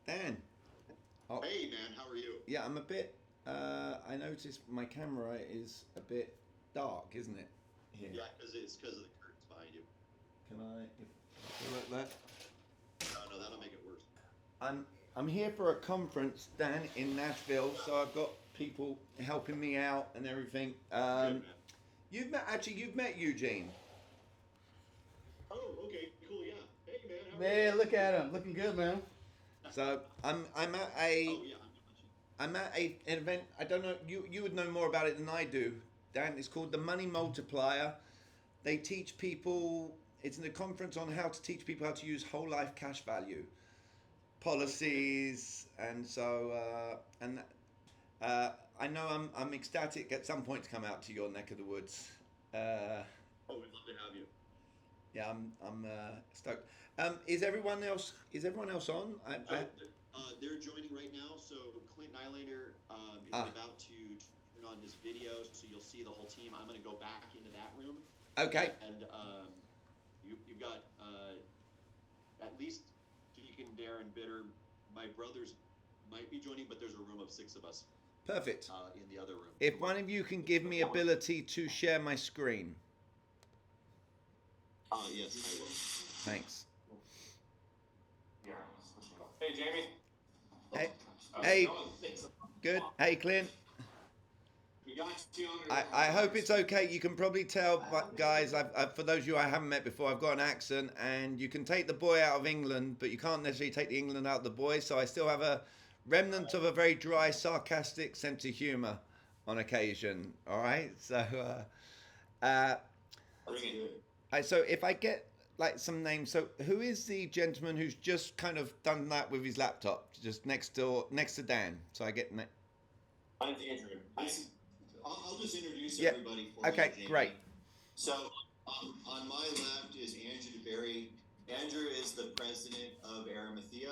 Dan. Oh, Hey man, how are you? yeah, I'm a bit. I noticed my camera is a bit dark, isn't it? Here. Yeah, because of the curtains behind you. Can I? If, like that. No, no, that'll make it worse. I'm I'm here for a conference, Dan, in Nashville. So I've got people helping me out and everything. Good man. You've met Eugene. Oh, okay, cool. Yeah. Hey man, how are you? Man, look at him, looking good, man. So I'm at a Oh yeah, I'm watching. an event. I don't know. You would know more about it than I do, Dan. It's called the Money Multiplier. They teach people. It's in a conference on how to teach people how to use whole life cash value Okay. policies, and so I know I'm ecstatic at some point to come out to your neck of the woods. Uh, Oh, we'd love to have you. yeah, I'm stoked. Is everyone else on? So they're joining right now. So Clint Nylander is Ah, about to turn on his video, so you'll see the whole team. I'm gonna go back into that room, okay, and you've got at least Deacon, Darren, Bitter. My brothers might be joining, but there's a room of six of us perfect. in the other room. If one of you can give me ability to share my screen, Yes, I will. thanks. Hey, Jamie. Hey, How's it hey, going? good. Hey, Clint. We got you on I hope it's okay. You can probably tell, but guys, for those of you I haven't met before, I've got an accent, and you can take the boy out of England, but you can't necessarily take the England out of the boy. So I still have a remnant of a very dry, sarcastic sense of humour on occasion. All right. That's good. So if I get like some names, so who is the gentleman who's just kind of done that with his laptop, just next to Dan? So I get. Mine's Andrew. I'll just introduce Yeah. everybody for you, Okay. Great. Jamie. So on my left is Andrew DeBerry. Andrew is the president of Arimathea.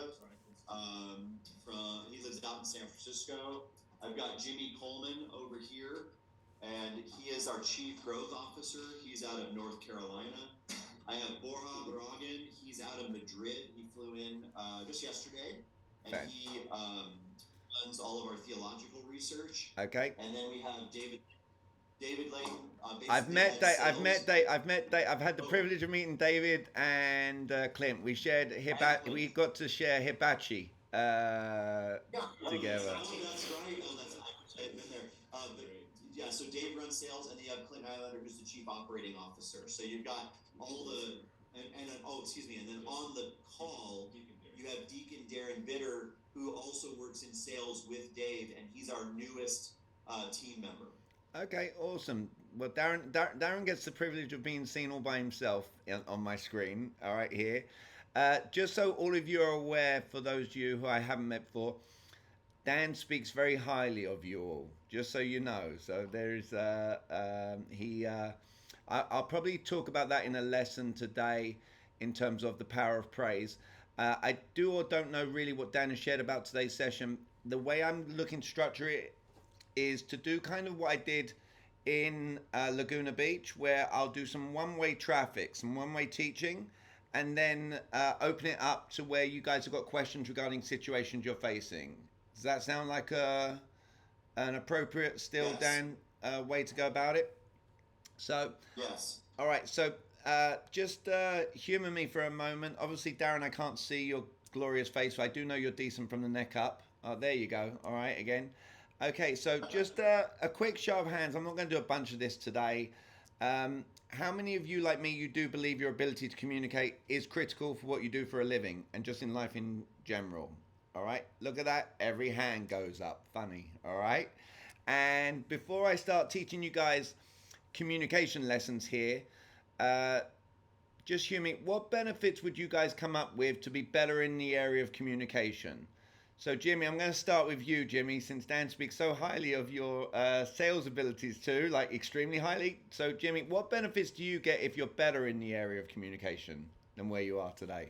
He lives out in San Francisco. I've got Jimmy Coleman over here, and he is our chief growth officer. He's out of North Carolina. I have Borja Bragan. He's out of Madrid. He flew in just yesterday, and Fair. he runs all of our theological research. Okay. And then we have David Layton, I've basically met head Dave. I've sales. met Dave. I've had the Oh, privilege of meeting David and Clint. We shared and Hibachi. Clint. We got to share Hibachi Yeah, together. that's right. Oh, that's I had been there. But yeah, so Dave runs sales, and then you have Clint Nylander, who's the chief operating officer. So you've got all the oh, excuse me, and then on the call you have Deacon Darren Bitter, who also works in sales with Dave, and he's our newest team member. Okay, awesome. Well, Darren gets the privilege of being seen all by himself on my screen. All right, here. Just so all of you are aware, for those of you who I haven't met before, Dan speaks very highly of you all. Just so you know. So there's he. I'll probably talk about that in a lesson today, in terms of the power of praise. I do or don't know really what Dan has shared about today's session. The way I'm looking to structure it is to do kind of what I did in Laguna Beach, where I'll do some one-way traffic, some one-way teaching, and then open it up to where you guys have got questions regarding situations you're facing. Does that sound like an appropriate, still, Yes. Dan, way to go about it? So, Yes. all right. So, just humor me for a moment. Obviously, Darren, I can't see your glorious face, but I do know you're decent from the neck up. Oh, there you go. All right, again. Okay, so just a quick show of hands. I'm not going to do a bunch of this today. How many of you, like me, you do believe your ability to communicate is critical for what you do for a living and just in life in general? All right, look at that. Every hand goes up. Funny. All right. And before I start teaching you guys communication lessons here, uh, just hear me. What benefits would you guys come up with to be better in the area of communication? So, Jimmy, I'm going to start with you, Jimmy, since Dan speaks so highly of your sales abilities too, like extremely highly. So, Jimmy, what benefits do you get if you're better in the area of communication than where you are today?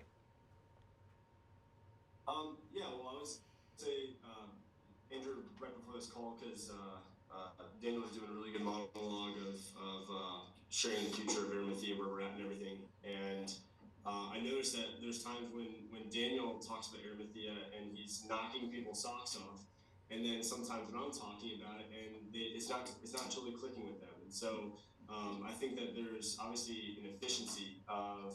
Yeah, well, I was say Andrew right before this call because Daniel was doing a really good monologue of sharing the future of Arimathea, where we're at, and everything. And I noticed that there's times when Daniel talks about Arimathea and he's knocking people's socks off, and then sometimes when I'm talking about it and it's not totally clicking with them. And so I think that there's obviously an efficiency of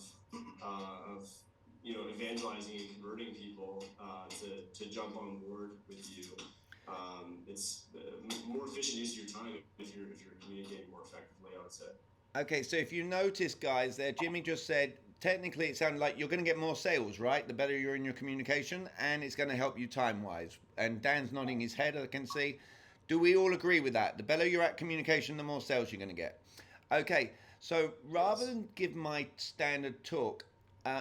evangelizing and converting people to jump on board with you. It's more efficient use of your time if you're communicating more effectively, I would say. Okay, so if you notice, guys, there, Jimmy just said technically it sounded like you're going to get more sales, right? The better you're in your communication, and it's going to help you time wise. And Dan's nodding his head, I can see. Do we all agree with that? The better you're at communication, the more sales you're going to get. Okay, so rather than give my standard talk,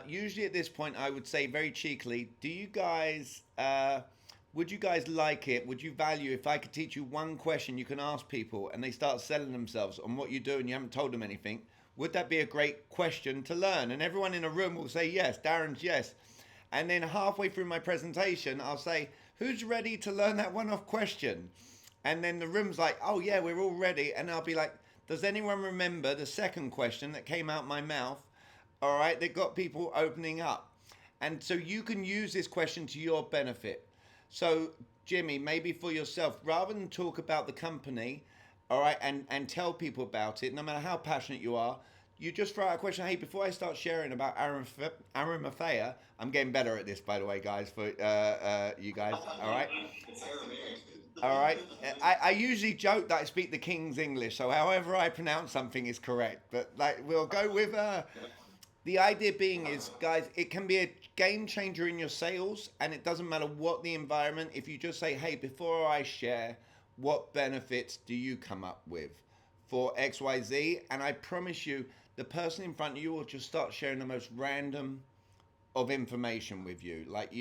usually at this point I would say very cheekily, do you guys, would you guys like it? Would you value if I could teach you one question you can ask people and they start selling themselves on what you do and you haven't told them anything? Would that be a great question to learn? And everyone in a room will say yes. Darren's yes. And then halfway through my presentation, I'll say, who's ready to learn that one-off question? And then the room's like, oh yeah, we're all ready. And I'll be like, does anyone remember the second question that came out my mouth? All right, that got people opening up. And so you can use this question to your benefit. So, Jimmy, maybe for yourself, rather than talk about the company, all right, and tell people about it, no matter how passionate you are, you just throw out a question. Hey, before I start sharing about Arimathea, I'm getting better at this, by the way, guys, for you guys, all right? It's Aramaic. All right. I usually joke that I speak the King's English, so however I pronounce something is correct. But like, we'll go with the idea being is, guys, it can be a game changer in your sales, and it doesn't matter what the environment. If you just say, hey, before I share, what benefits do you come up with for XYZ? And I promise you, the person in front of you will just start sharing the most random of information with you. Like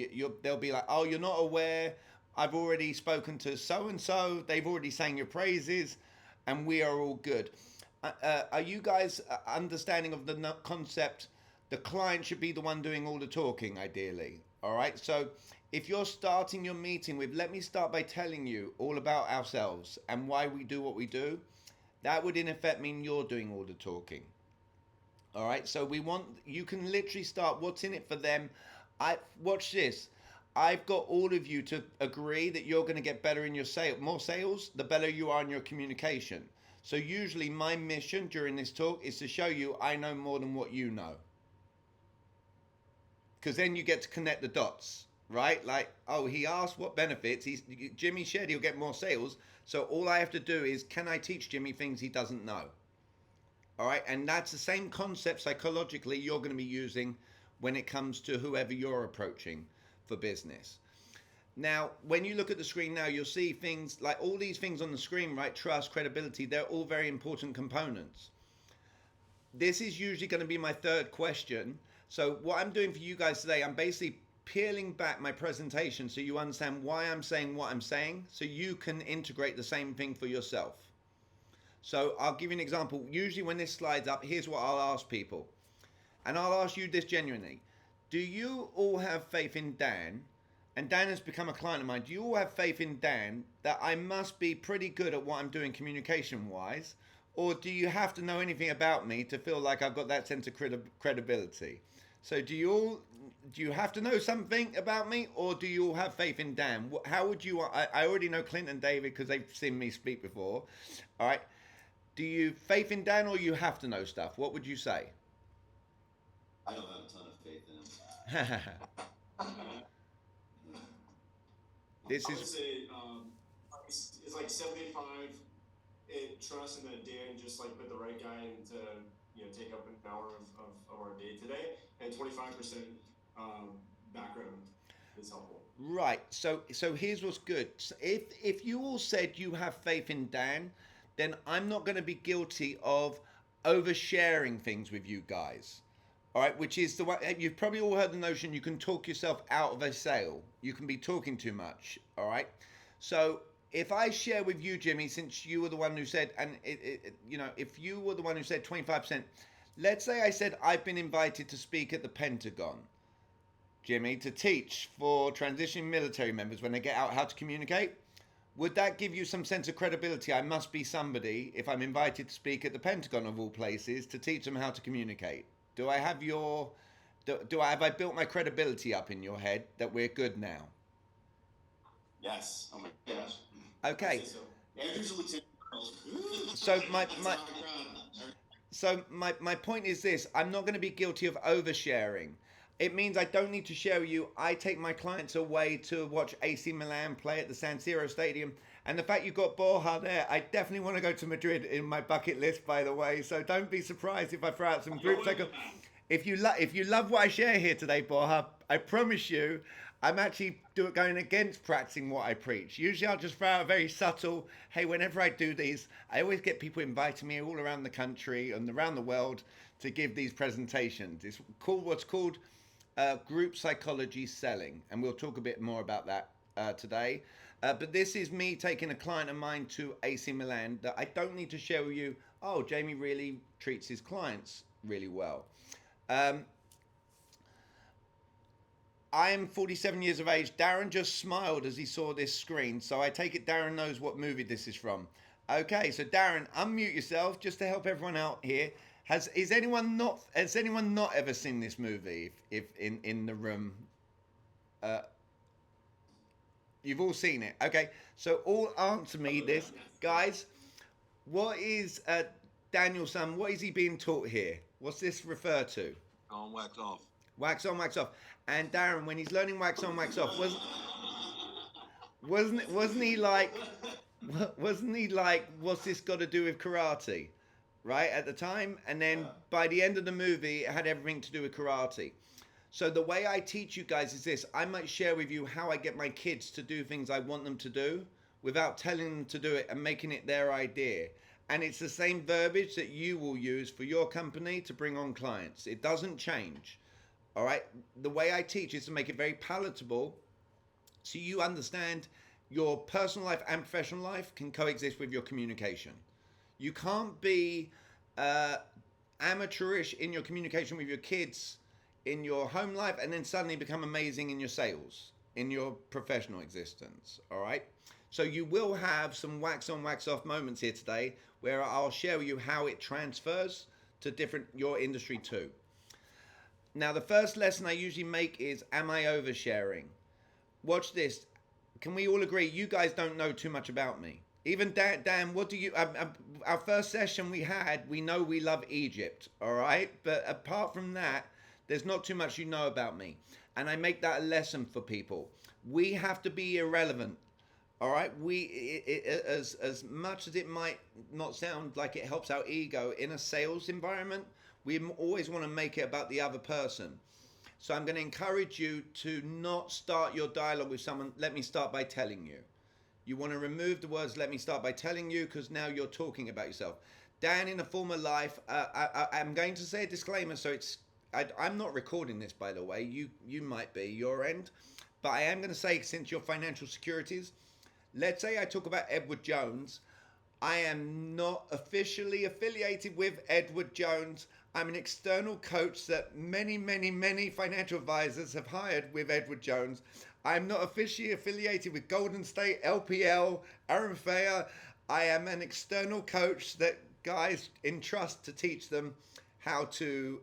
they'll be like, oh, you're not aware. I've already spoken to so and so. They've already sang your praises, and we are all good. Are you guys understanding of the concept? The client should be the one doing all the talking, ideally. All right. So if you're starting your meeting with, let me start by telling you all about ourselves and why we do what we do, that would in effect mean you're doing all the talking. All right. So you can literally start. What's in it for them? Watch this. I've got all of you to agree that you're going to get better in your more sales, the better you are in your communication. So usually my mission during this talk is to show you I know more than what you know. Because then you get to connect the dots, right? Like, oh, he asked what benefits. Jimmy said he'll get more sales. So all I have to do is, can I teach Jimmy things he doesn't know? All right. And that's the same concept psychologically you're going to be using when it comes to whoever you're approaching for business. Now, when you look at the screen now, you'll see things like all these things on the screen, right? Trust, credibility, they're all very important components. This is usually going to be my third question. So what I'm doing for you guys today, I'm basically peeling back my presentation so you understand why I'm saying what I'm saying, so you can integrate the same thing for yourself. So I'll give you an example. Usually when this slides up, here's what I'll ask people. And I'll ask you this genuinely. Do you all have faith in Dan? And Dan has become a client of mine. Do you all have faith in Dan that I must be pretty good at what I'm doing communication-wise? Or do you have to know anything about me to feel like I've got that sense of credibility? So do you have to know something about me, or do you all have faith in Dan? How would you, I already know Clint and David because they've seen me speak before. All right. Do you faith in Dan, or you have to know stuff? What would you say? I don't have a ton of faith in him. This I would is say it's like 75 in trust, and that Dan just like put the right guy in to take up an hour of our day today, and 25% background is helpful. Right. So here's what's good. So if you all said you have faith in Dan, then I'm not going to be guilty of oversharing things with you guys. All right, which is the way you've probably all heard the notion you can talk yourself out of a sale. You can be talking too much. All right. So if I share with you, Jimmy, since you were the one who said, and if you were the one who said 25%, let's say I said I've been invited to speak at the Pentagon, Jimmy, to teach for transitioning military members when they get out how to communicate. Would that give you some sense of credibility? I must be somebody if I'm invited to speak at the Pentagon of all places to teach them how to communicate. Do I have your Have I built my credibility up in your head that we're good now? Yes. Oh my gosh. Okay. So. Andrew's a lieutenant colonel. So That's a high ground. So my point is this: I'm not going to be guilty of oversharing. It means I don't need to share with you. I take my clients away to watch AC Milan play at the San Siro Stadium. And the fact you've got Borja there, I definitely want to go to Madrid in my bucket list, by the way. So don't be surprised if I throw out some groups. If you love what I share here today, Borja, I promise you, I'm actually going against practicing what I preach. Usually I'll just throw out a very subtle, hey, whenever I do these, I always get people inviting me all around the country and around the world to give these presentations. It's called what's called group psychology selling. And we'll talk a bit more about that today. But this is me taking a client of mine to AC Milan that I don't need to share with you, oh, Jamie really treats his clients really well. I'm 47 years of age. Darren just smiled as he saw this screen, so I take it Darren knows what movie this is from. Okay, so Darren, unmute yourself just to help everyone out here. Has anyone not ever seen this movie? If in the room, you've all seen it. Okay, so all answer me this, guys. What is Daniel's son? What is he being taught here? What's this refer to? On, wax off. Wax on, wax off. And Darren, when he's learning wax on, wax off, wasn't he like, what's this got to do with karate? Right, at the time, and then by the end of the movie, it had everything to do with karate. So the way I teach you guys is this: I might share with you how I get my kids to do things I want them to do without telling them to do it and making it their idea. And it's the same verbiage that you will use for your company to bring on clients. It doesn't change. All right. The way I teach is to make it very palatable so you understand your personal life and professional life can coexist with your communication. You can't be amateurish in your communication with your kids in your home life and then suddenly become amazing in your sales, in your professional existence. All right. So you will have some wax on, wax off moments here today where I'll share with you how it transfers to your industry too. Now, the first lesson I usually make is, am I oversharing? Watch this. Can we all agree? You guys don't know too much about me. Even Dan, what do you, our first session we know we love Egypt, all right? But apart from that, there's not too much you know about me. And I make that a lesson for people. We have to be irrelevant, all right? As much as it might not sound like it helps our ego in a sales environment, we always want to make it about the other person. So I'm going to encourage you to not start your dialogue with someone, let me start by telling you. You want to remove the words, let me start by telling you, because now you're talking about yourself. Dan, in a former life, I'm going to say a disclaimer, so I'm not recording this, by the way. You might be, your end. But I am going to say, since your financial securities, let's say I talk about Edward Jones. I am not officially affiliated with Edward Jones. I'm an external coach that many, many, many financial advisors have hired with Edward Jones. I'm not officially affiliated with Golden State, LPL, Aaron Fair. I am an external coach that guys entrust to teach them how to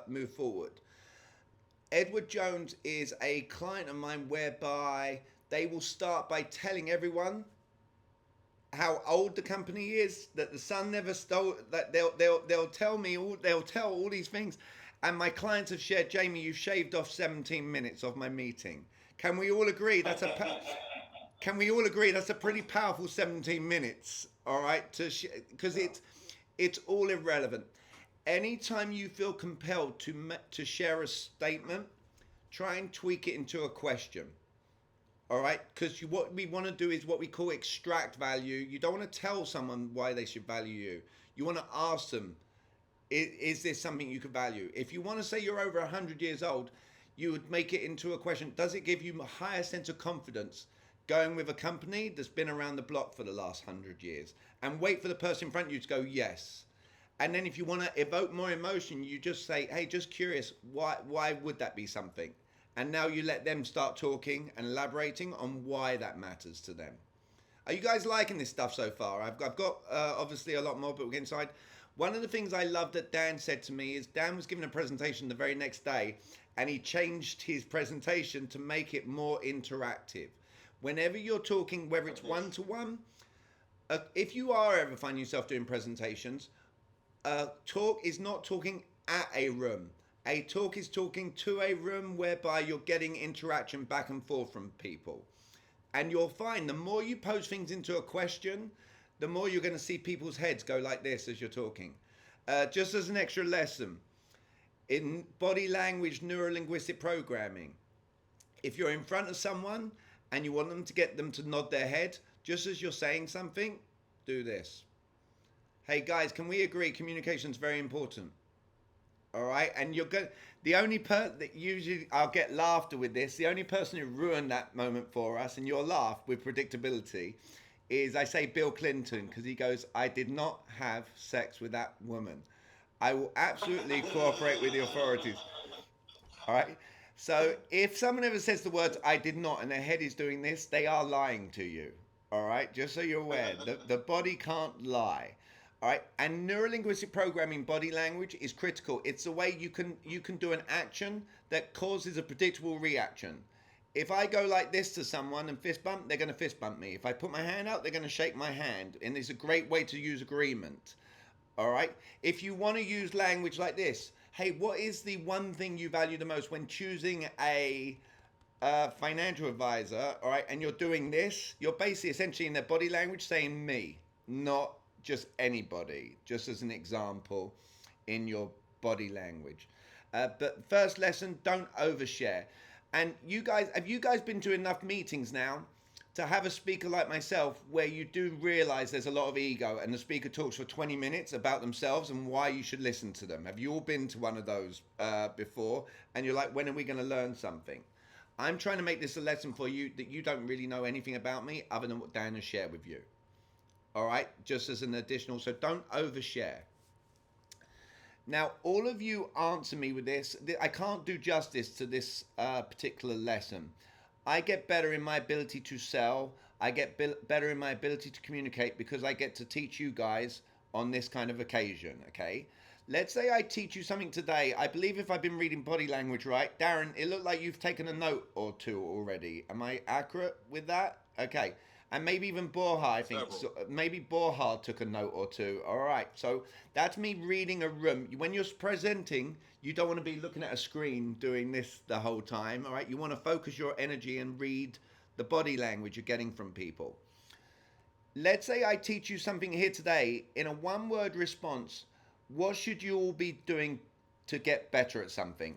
move forward. Edward Jones is a client of mine whereby they will start by telling everyone how old the company is, that the son never stole, that they'll tell all these things. And my clients have shared, Jamie, you've shaved off 17 minutes of my meeting. Can we all agree that's a pretty powerful 17 minutes, all right? Because it's all irrelevant. Anytime you feel compelled to share a statement, try and tweak it into a question. All right, because what we want to do is what we call extract value. You don't want to tell someone why they should value you. You want to ask them, is this something you could value? If you want to say you're over 100 years old, you would make it into a question. Does it give you a higher sense of confidence going with a company that's been around the block for the last 100 years? And wait for the person in front of you to go, yes. And then if you want to evoke more emotion, you just say, hey, just curious, why would that be something? And now you let them start talking and elaborating on why that matters to them. Are you guys liking this stuff so far? I've got obviously a lot more, but we'll get inside. One of the things I love that Dan said to me is Dan was giving a presentation the very next day and he changed his presentation to make it more interactive. Whenever you're talking, whether it's one-to-one, if you are ever finding yourself doing presentations, talk is not talking at a room. A talk is talking to a room whereby you're getting interaction back and forth from people. And you'll find the more you pose things into a question, the more you're going to see people's heads go like this as you're talking. Just as an extra lesson, in body language neurolinguistic programming, if you're in front of someone and you want them to get them to nod their head, just as you're saying something, do this. Hey guys, can we agree communication is very important? All right, and you're good. The only that usually I'll get laughter with this. The only person who ruined that moment for us, and you'll laugh with predictability, is I say Bill Clinton, because he goes, "I did not have sex with that woman. I will absolutely cooperate with the authorities." All right. So if someone ever says the words "I did not" and their head is doing this, they are lying to you. All right, just so you're aware, the body can't lie. All right, and neurolinguistic programming body language is critical. It's the way you can do an action that causes a predictable reaction. If I go like this to someone and fist bump, they're going to fist bump me. If I put my hand out, they're going to shake my hand, and it's a great way to use agreement. All right. If you want to use language like this, hey, what is the one thing you value the most when choosing a financial advisor? All right, and you're doing this, you're basically essentially in their body language saying me, not just anybody, just as an example in your body language. But first lesson, don't overshare. And you guys, have you guys been to enough meetings now to have a speaker like myself where you do realize there's a lot of ego and the speaker talks for 20 minutes about themselves and why you should listen to them? Have you all been to one of those before? And you're like, when are we going to learn something? I'm trying to make this a lesson for you that you don't really know anything about me other than what Dan has shared with you. All right, just as an additional, so don't overshare. Now, all of you answer me with this. I can't do justice to this particular lesson. I get better in my ability to sell. I get better in my ability to communicate because I get to teach you guys on this kind of occasion, okay? Let's say I teach you something today. I believe if I've been reading body language right, Darren, it looked like you've taken a note or two already. Am I accurate with that? Okay. And maybe even Borja, I think. So maybe Borja took a note or two. All right. So that's me reading a room. When you're presenting, you don't want to be looking at a screen doing this the whole time. All right. You want to focus your energy and read the body language you're getting from people. Let's say I teach you something here today in a one-word response. What should you all be doing to get better at something?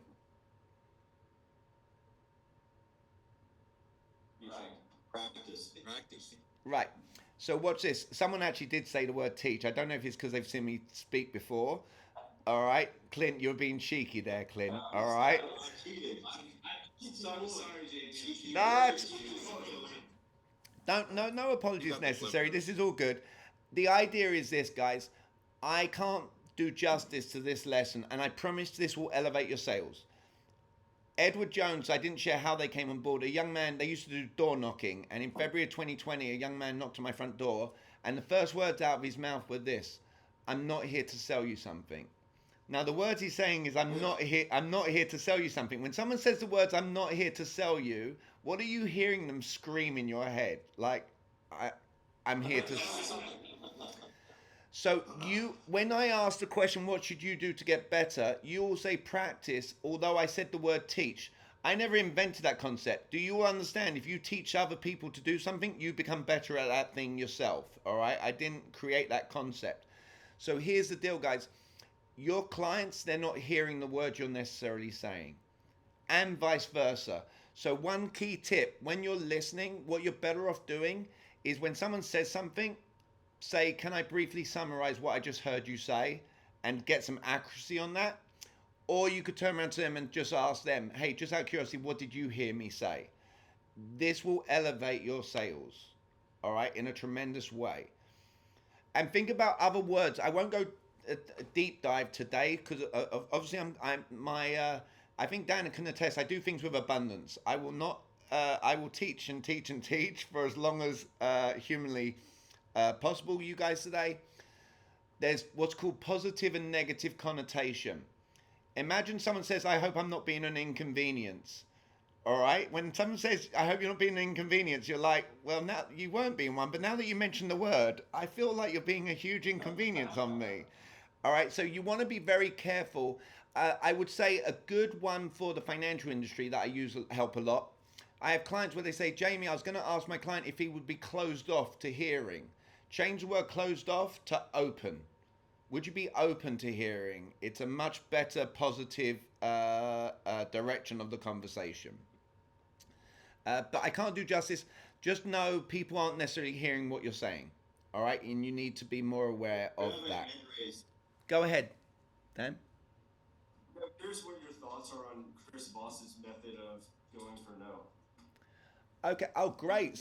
Practice. Right. So watch this. Someone actually did say the word teach. I don't know if it's because they've seen me speak before. All right. Clint, you're being cheeky there, Clint. All right. Sorry, Jamie. No apologies necessary. This is all good. The idea is this, guys. I can't do justice to this lesson, and I promise this will elevate your sales. Edward Jones, I didn't share how they came on board. A young man, they used to do door knocking, and in February of 2020, a young man knocked on my front door, and the first words out of his mouth were this: "I'm not here to sell you something." Now, the words he's saying is, I'm not here to sell you something. When someone says the words, "I'm not here to sell you," what are you hearing them scream in your head? Like, I'm here to... So when I asked the question, what should you do to get better? You all say practice, although I said the word teach. I never invented that concept. Do you all understand? If you teach other people to do something, you become better at that thing yourself, all right? I didn't create that concept. So here's the deal, guys. Your clients, they're not hearing the words you're necessarily saying, and vice versa. So one key tip, when you're listening, what you're better off doing is when someone says something, say, "Can I briefly summarize what I just heard you say?" and get some accuracy on that. Or you could turn around to them and just ask them, "Hey, just out of curiosity, what did you hear me say?" This will elevate your sales, all right, in a tremendous way. And think about other words. I won't go a deep dive today because obviously I think Dan can attest, I do things with abundance. I will teach and teach and teach for as long as humanly possible, you guys today. there's what's called positive and negative connotation. Imagine someone says, I hope I'm not being an inconvenience. All right. When someone says, I hope you're not being an inconvenience, you're like, well, now you weren't being one, but now that you mention the word, I feel like you're being a huge inconvenience on me. All right. So you want to be very careful. I would say a good one for the financial industry that I use help a lot. I have clients where they say, Jamie, I was going to ask my client if he would be closed off to hearing. Change the word closed off to open. Would you be open to hearing? It's a much better positive direction of the conversation. But I can't do justice. Just know people aren't necessarily hearing what you're saying. All right, and you need to be more aware of that. Go ahead, Dan. I'm curious what your thoughts are on Chris Voss's method of going for no. Okay. Oh, great.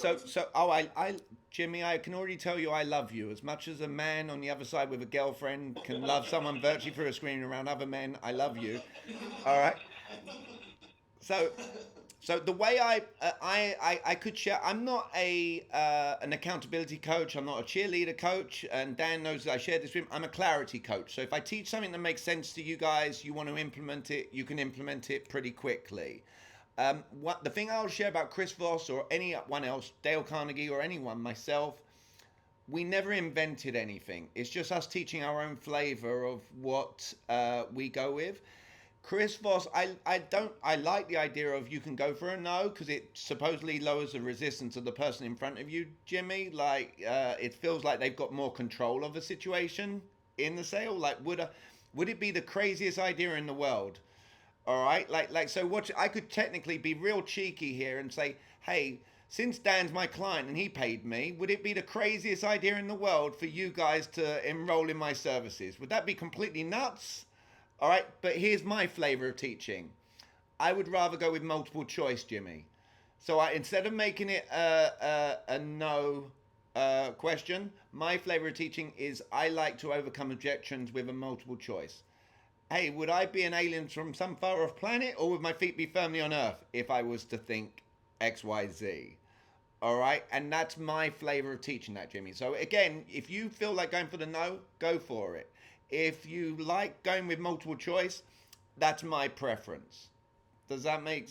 Jimmy, I can already tell you I love you. As much as a man on the other side with a girlfriend can love someone virtually through a screen around other men, I love you. All right. So, so the way I could share, I'm not an accountability coach. I'm not a cheerleader coach, and Dan knows that I share this with him. I'm a clarity coach. So if I teach something that makes sense to you guys, you want to implement it, you can implement it pretty quickly. What the thing I'll share about Chris Voss or anyone else, Dale Carnegie or anyone, myself, we never invented anything. It's just us teaching our own flavor of what we go with. Chris Voss, I like the idea of you can go for a no because it supposedly lowers the resistance of the person in front of you, Jimmy. Like it feels like they've got more control of the situation in the sale. Like would it be the craziest idea in the world? All right, so what I could technically be real cheeky here and say, hey, since Dan's my client and he paid me, would it be the craziest idea in the world for you guys to enroll in my services? Would that be completely nuts? All right, but here's my flavor of teaching. I would rather go with multiple choice, Jimmy. So instead of making it a no question, my flavor of teaching is I like to overcome objections with a multiple choice. Hey, would I be an alien from some far off planet, or would my feet be firmly on Earth if I was to think X, Y, Z? All right, and that's my flavor of teaching that, Jimmy. So again, if you feel like going for the no, go for it. If you like going with multiple choice, that's my preference. Does that make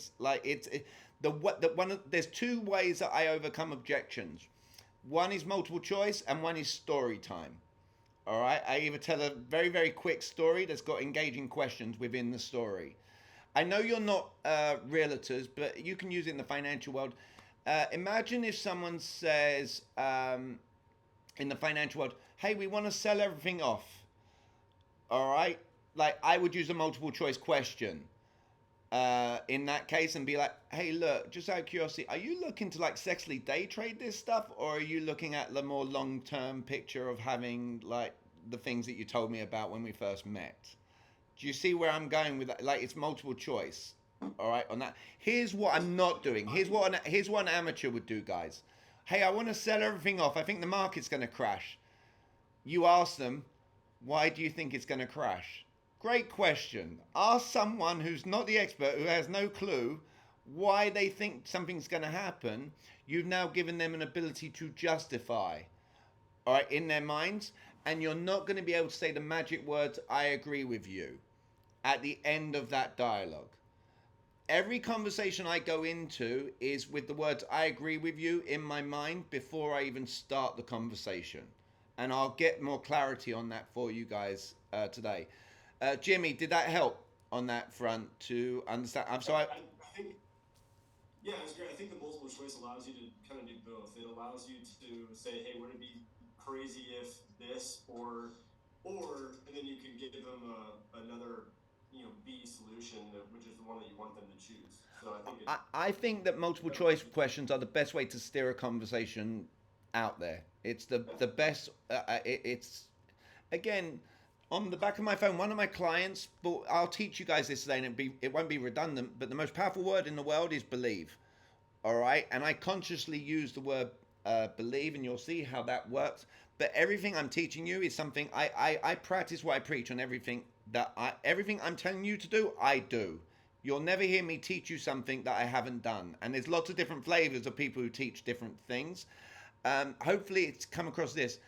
there's two ways that I overcome objections. One is multiple choice, and one is story time. All right, I either tell a very, very quick story that's got engaging questions within the story. I know you're not realtors, but you can use it in the financial world. Imagine if someone says in the financial world, hey, we want to sell everything off. All right, like I would use a multiple choice question in that case and be like, hey, look, just out of curiosity, are you looking to like sexually day trade this stuff, or are you looking at the more long-term picture of having like the things that you told me about when we first met? Do you see where I'm going with that? Like it's multiple choice. All right, on that. Here's what I'm not doing. Here's what an amateur would do, guys. Hey, I want to sell everything off. I think the market's going to crash. You ask them, why do you think it's going to crash? Great question. Ask someone who's not the expert, who has no clue why they think something's going to happen. You've now given them an ability to justify, all right, in their minds. And you're not going to be able to say the magic words, I agree with you, at the end of that dialogue. Every conversation I go into is with the words, I agree with you in my mind before I even start the conversation. And I'll get more clarity on that for you guys today. Jimmy, did that help on that front to understand? I'm sorry. I think, yeah, it's great. I think the multiple choice allows you to kind of do both. It allows you to say, hey, would it be crazy if this or, and then you can give them another, B solution, which is the one that you want them to choose. So I think that multiple choice questions are the best way to steer a conversation out there. It's the best. It's again. On the back of my phone, one of my clients, but I'll teach you guys this today and it won't be redundant, but the most powerful word in the world is believe. All right. And I consciously use the word believe, and you'll see how that works. But everything I'm teaching you is something I practice what I preach on everything everything I'm telling you to do, I do. You'll never hear me teach you something that I haven't done. And there's lots of different flavors of people who teach different things. Hopefully it's come across this.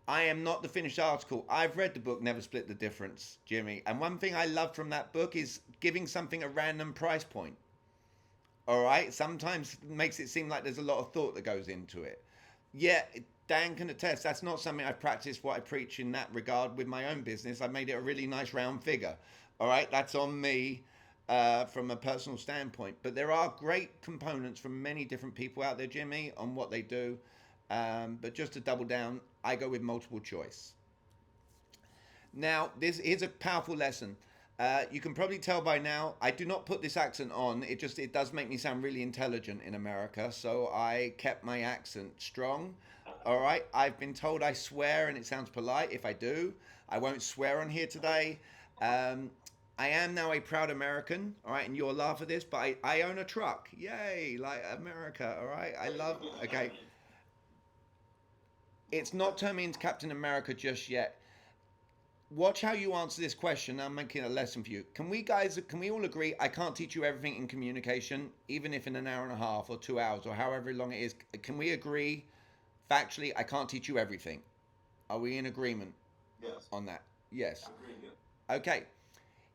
I am not the finished article. I've read the book Never Split the Difference, Jimmy. And one thing I love from that book is giving something a random price point. All right? Sometimes it makes it seem like there's a lot of thought that goes into it. Yeah, Dan can attest. That's not something I've practiced what I preach in that regard with my own business. I made it a really nice round figure. All right? That's on me from a personal standpoint. But there are great components from many different people out there, Jimmy, on what they do. But just to double down, I go with multiple choice. Now, this is a powerful lesson. You can probably tell by now, I do not put this accent on. It does make me sound really intelligent in America. So I kept my accent strong. All right. I've been told I swear and it sounds polite. If I do, I won't swear on here today. I am now a proud American. All right. And you'll laugh at this, but I own a truck. Yay. Like America. All right. Okay. It's not turned me into Captain America just yet. Watch how you answer this question. I'm making a lesson for you. Can we all agree I can't teach you everything in communication, even if in an hour and a half or 2 hours or however long it is? Can we agree factually I can't teach you everything? Are we in agreement on that? Yes. Okay.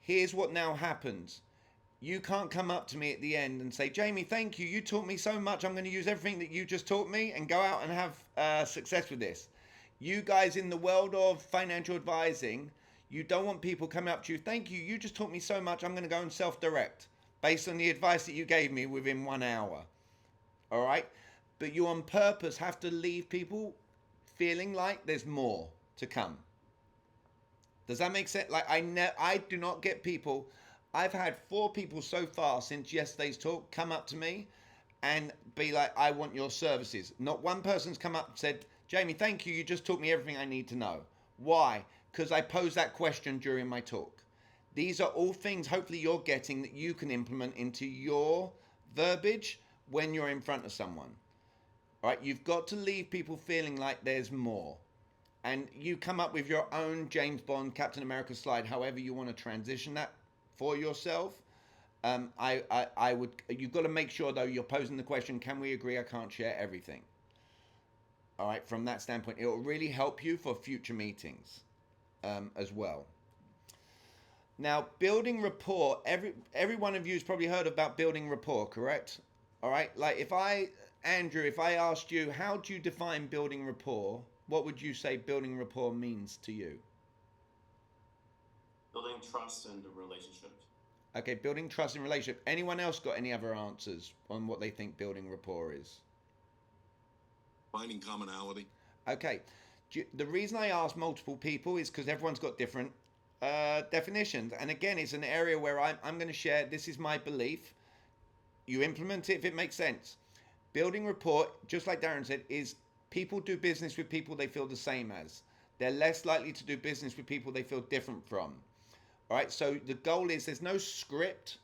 Here's what now happens. You can't come up to me at the end and say, Jamie, thank you. You taught me so much. I'm going to use everything that you just taught me and go out and have success with this. You guys in the world of financial advising, you don't want people coming up to you, thank you, you just taught me so much, I'm going to go and self-direct based on the advice that you gave me within 1 hour. All right? But you on purpose have to leave people feeling like there's more to come. Does that make sense? Like I do not get people. I've had 4 people so far since yesterday's talk come up to me and be like, I want your services. Not one person's come up and said, Jamie, thank you. You just taught me everything I need to know. Why? Because I posed that question during my talk. These are all things hopefully you're getting that you can implement into your verbiage when you're in front of someone. All right? You've got to leave people feeling like there's more. And you come up with your own James Bond, Captain America slide, however you want to transition that for yourself. You've got to make sure, though, you're posing the question, can we agree I can't share everything? All right, from that standpoint, it will really help you for future meetings as well. Now, building rapport, every one of you has probably heard about building rapport, correct? All right, like Andrew, if I asked you, how do you define building rapport? What would you say building rapport means to you? Building trust and a relationship. Okay, building trust and relationship. Anyone else got any other answers on what they think building rapport is? Finding commonality. Okay. The reason I ask multiple people is because everyone's got different definitions. And again, it's an area where I'm going to share, this is my belief. You implement it if it makes sense. Building rapport, just like Darren said, is people do business with people they feel the same as. They're less likely to do business with people they feel different from. All right, so the goal is there's no script.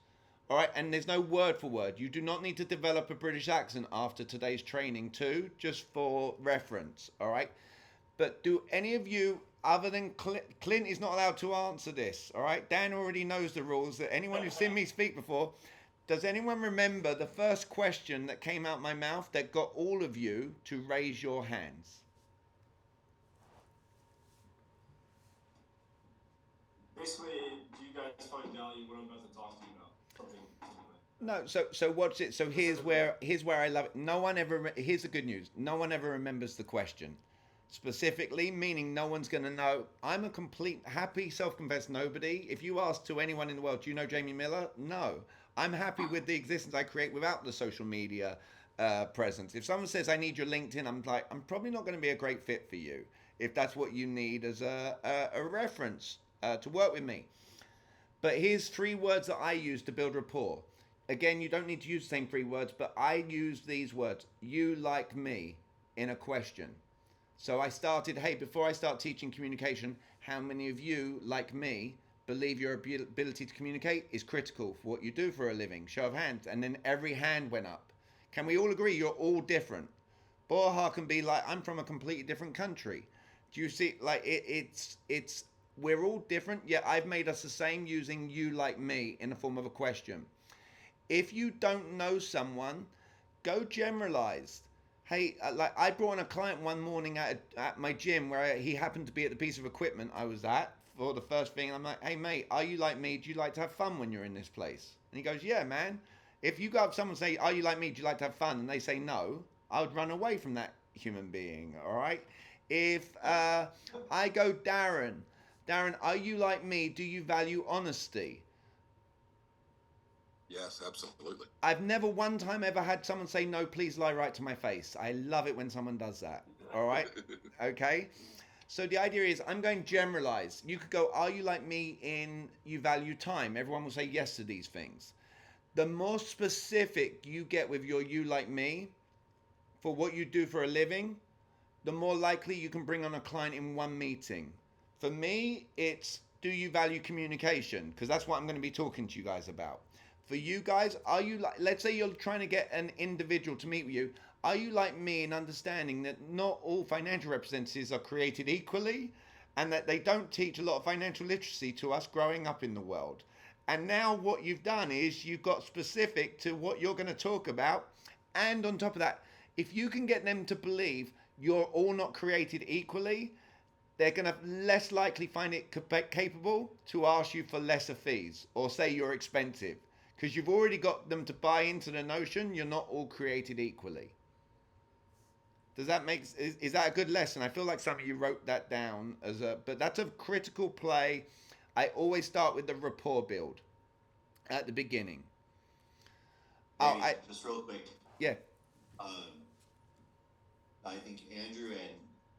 All right, and there's no word for word. You do not need to develop a British accent after today's training too, just for reference, all right? But do any of you, other than Clint is not allowed to answer this, all right? Dan already knows the rules. That anyone who's seen me speak before, does anyone remember the first question that came out my mouth that got all of you to raise your hands? Basically, do you guys find value what I'm about to talk to you about? Something No, so what's it? So here's where I love it. No one ever. Here's the good news. No one ever remembers the question, specifically, meaning no one's going to know. I'm a complete happy, self-confessed nobody. If you ask to anyone in the world, do you know Jamie Miller? No, I'm happy with the existence I create without the social media presence. If someone says I need your LinkedIn, I'm like, I'm probably not going to be a great fit for you if that's what you need as a reference to work with me. But here's 3 words that I use to build rapport. Again, you don't need to use the same 3 words, but I use these words. You like me in a question. So I started, hey, before I start teaching communication, how many of you, like me, believe your ability to communicate is critical for what you do for a living? Show of hands. And then every hand went up. Can we all agree you're all different? Borja can be like, I'm from a completely different country. Do you see, like, it's we're all different, yet I've made us the same using you like me in the form of a question. If you don't know someone, go generalized. Hey, like I brought in a client one morning at my gym where he happened to be at the piece of equipment I was at for the first thing. And I'm like, hey, mate, are you like me? Do you like to have fun when you're in this place? And he goes, yeah, man. If you go up to someone and say, are you like me? Do you like to have fun? And they say no, I would run away from that human being. All right. If I go, Darren, are you like me? Do you value honesty? Yes, absolutely. I've never one time ever had someone say no, please lie right to my face. I love it when someone does that. All right. Okay. So the idea is I'm going generalized. You could go, are you like me in you value time? Everyone will say yes to these things. The more specific you get with your you like me for what you do for a living, the more likely you can bring on a client in one meeting. For me, it's do you value communication? Because that's what I'm going to be talking to you guys about. For you guys, are you like, let's say you're trying to get an individual to meet with you, are you like me in understanding that not all financial representatives are created equally and that they don't teach a lot of financial literacy to us growing up in the world? And now what you've done is you've got specific to what you're going to talk about. And on top of that, if you can get them to believe you're all not created equally, they're going to less likely find it capable to ask you for lesser fees or say you're expensive because you've already got them to buy into the notion you're not all created equally. Does that make is that a good lesson? I feel like some of you wrote that down as a, but that's a critical play. I always start with the rapport build at the beginning. Maybe, just real quick. Yeah. I think Andrew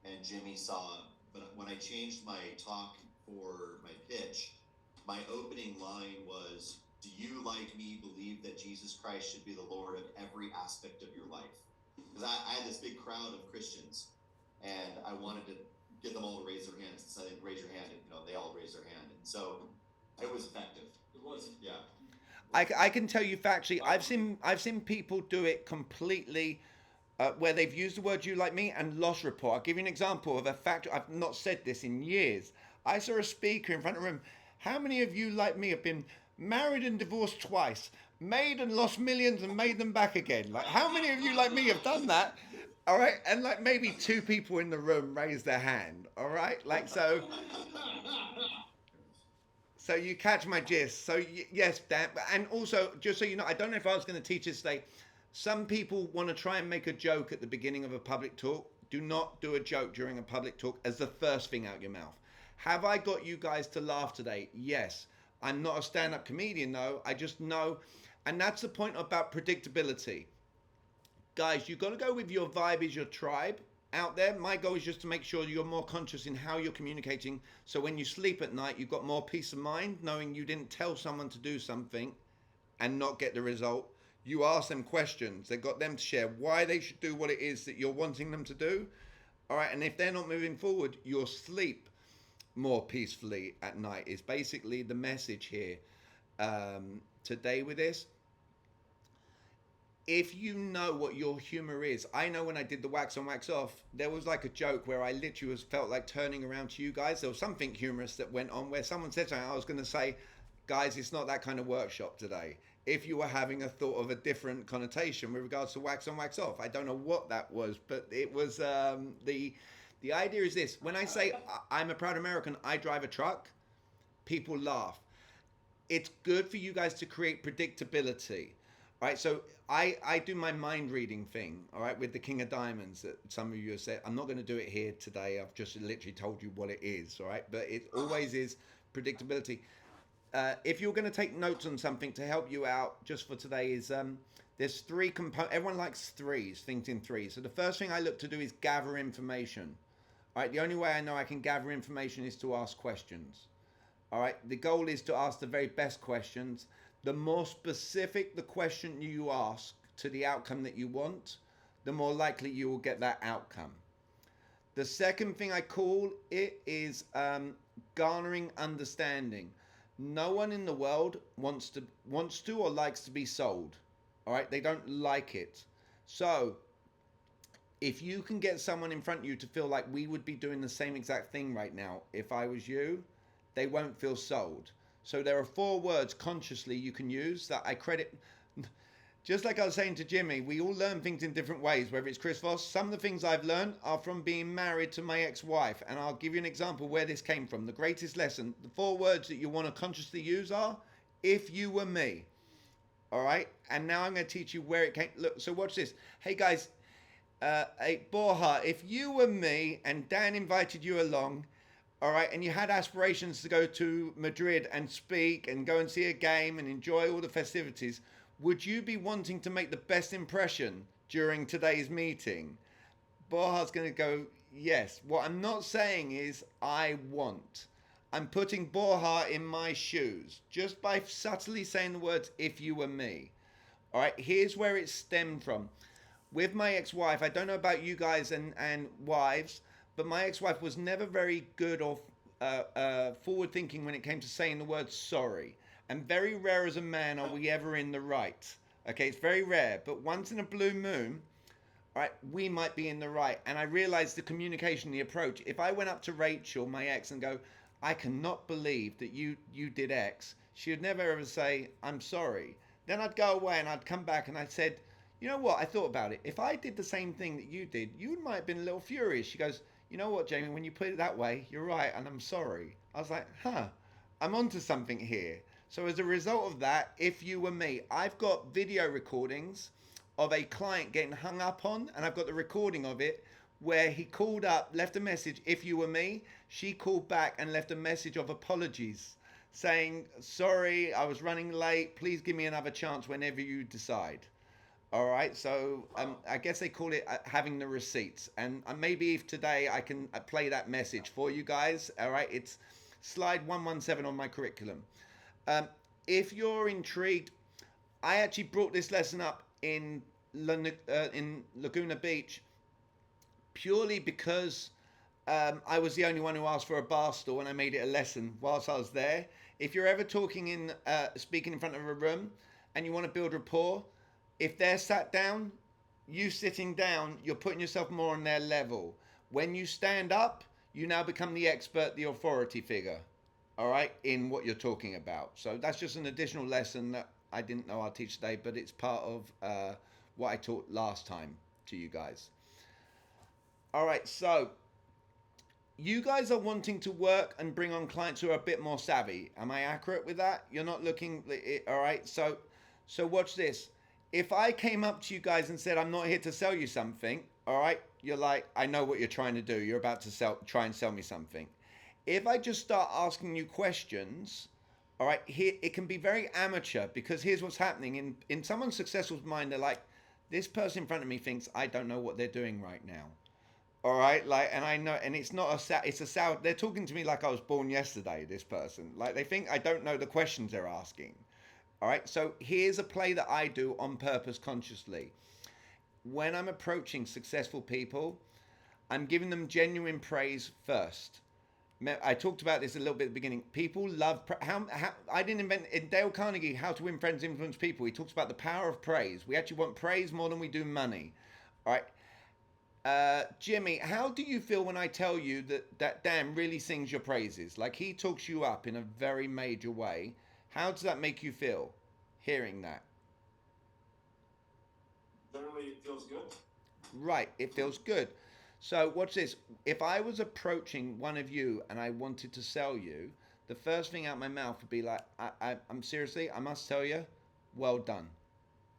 and Jimmy saw, but when I changed my talk for my pitch, my opening line was, do you, like me, believe that Jesus Christ should be the Lord of every aspect of your life? Because I had this big crowd of Christians, and I wanted to get them all to raise their hands. So I think raise your hand, and they all raised their hand, and so it was effective. It was, yeah. I can tell you factually, I've seen people do it completely. Where they've used the word you like me and lost rapport. I'll give you an example of a fact. I've not said this in years. I saw a speaker in front of a room. How many of you like me have been married and divorced twice, made and lost millions and made them back again? Like, how many of you like me have done that? All right. And like maybe two people in the room raised their hand. All right. Like, so you catch my gist. So yes, Dan. And also, just so you know, I don't know if I was going to teach this today. Some people want to try and make a joke at the beginning of a public talk. Do not do a joke during a public talk as the first thing out your mouth. Have I got you guys to laugh today? Yes. I'm not a stand-up comedian though. I just know. And that's the point about predictability. Guys, you've got to go with your vibe is your tribe out there. My goal is just to make sure you're more conscious in how you're communicating. So when you sleep at night, you've got more peace of mind knowing you didn't tell someone to do something and not get the result. You ask them questions that got them to share why they should do what it is that you're wanting them to do. All right. And if they're not moving forward, you'll sleep more peacefully at night is basically the message here today with this. If you know what your humor is, I know when I did the wax on wax off, there was like a joke where I literally felt like turning around to you guys. There was something humorous that went on where someone said something. I was going to say, guys, it's not that kind of workshop today. If you were having a thought of a different connotation with regards to wax on, wax off. I don't know what that was, but it was the idea is this. When I say I'm a proud American, I drive a truck, people laugh. It's good for you guys to create predictability. All right, so I do my mind reading thing, all right, with the King of Diamonds that some of you have said. I'm not going to do it here today. I've just literally told you what it is, all right? But it always is predictability. If you're going to take notes on something to help you out just for today is there's three components. Everyone likes threes, things in threes. So the first thing I look to do is gather information. All right, the only way I know I can gather information is to ask questions. All right, the goal is to ask the very best questions. The more specific the question you ask to the outcome that you want, the more likely you will get that outcome. The second thing I call it is garnering understanding. No one in the world wants to or likes to be sold. All right, they don't like it. So if you can get someone in front of you to feel like we would be doing the same exact thing right now, if I was you, they won't feel sold. So there are 4 words consciously you can use that I credit. just like I was saying to Jimmy, we all learn things in different ways, whether it's Chris Voss. Some of the things I've learned are from being married to my ex-wife. And I'll give you an example where this came from. The greatest lesson, the 4 words that you want to consciously use are, if you were me. All right. And now I'm going to teach you where it came. Look, so watch this. Hey guys, hey, Borja, if you were me and Dan invited you along, all right, and you had aspirations to go to Madrid and speak and go and see a game and enjoy all the festivities, would you be wanting to make the best impression during today's meeting? Borja's going to go, yes. What I'm not saying is I want. I'm putting Borja in my shoes just by subtly saying the words, if you were me. All right, here's where it stemmed from. With my ex-wife, I don't know about you guys and wives, but my ex-wife was never very good or forward-thinking when it came to saying the word sorry. And very rare as a man are we ever in the right. Okay, it's very rare. But once in a blue moon, all right, we might be in the right. And I realized the communication, the approach. If I went up to Rachel, my ex, and go, I cannot believe that you did X, she would never ever say, I'm sorry. Then I'd go away and I'd come back and I said, you know what, I thought about it. If I did the same thing that you did, you might have been a little furious. She goes, you know what, Jamie, when you put it that way, you're right, and I'm sorry. I was like, I'm onto something here. So as a result of that, if you were me, I've got video recordings of a client getting hung up on, and I've got the recording of it where he called up, left a message, if you were me. She called back and left a message of apologies saying, sorry, I was running late. Please give me another chance whenever you decide. All right, so I guess they call it having the receipts. And maybe if today I can play that message for you guys. All right, it's slide 117 on my curriculum. If you're intrigued, I actually brought this lesson up in Laguna Beach purely because I was the only one who asked for a bar stool and I made it a lesson whilst I was there. If you're ever speaking in front of a room and you want to build rapport, if they're sat down, you sitting down, you're putting yourself more on their level. When you stand up, you now become the expert, the authority figure, all right, in what you're talking about. So that's just an additional lesson that I didn't know I'd teach today, but it's part of what I taught last time to you guys. All right, so you guys are wanting to work and bring on clients who are a bit more savvy. Am I accurate with that? You're not looking, all right, so watch this. If I came up to you guys and said, I'm not here to sell you something, all right, you're like, I know what you're trying to do. You're about to try and sell me something. If I just start asking you questions, all right, here it can be very amateur, because here's what's happening. In someone's successful mind, they're like, this person in front of me thinks I don't know what they're doing right now. All right, like, and I know, and it's a sour, they're talking to me like I was born yesterday, this person. Like, they think I don't know the questions they're asking. All right, so here's a play that I do on purpose consciously. When I'm approaching successful people, I'm giving them genuine praise first. I talked about this a little bit at the beginning. People love, I didn't invent, in Dale Carnegie, How to Win Friends, Influence People, he talks about the power of praise. We actually want praise more than we do money. All right. Jimmy, how do you feel when I tell you that Dan really sings your praises? Like, he talks you up in a very major way. How does that make you feel, hearing that? Generally, it feels good. Right, it feels good. So watch this. If I was approaching one of you and I wanted to sell you, the first thing out my mouth would be like, I'm seriously, I must tell you, well done.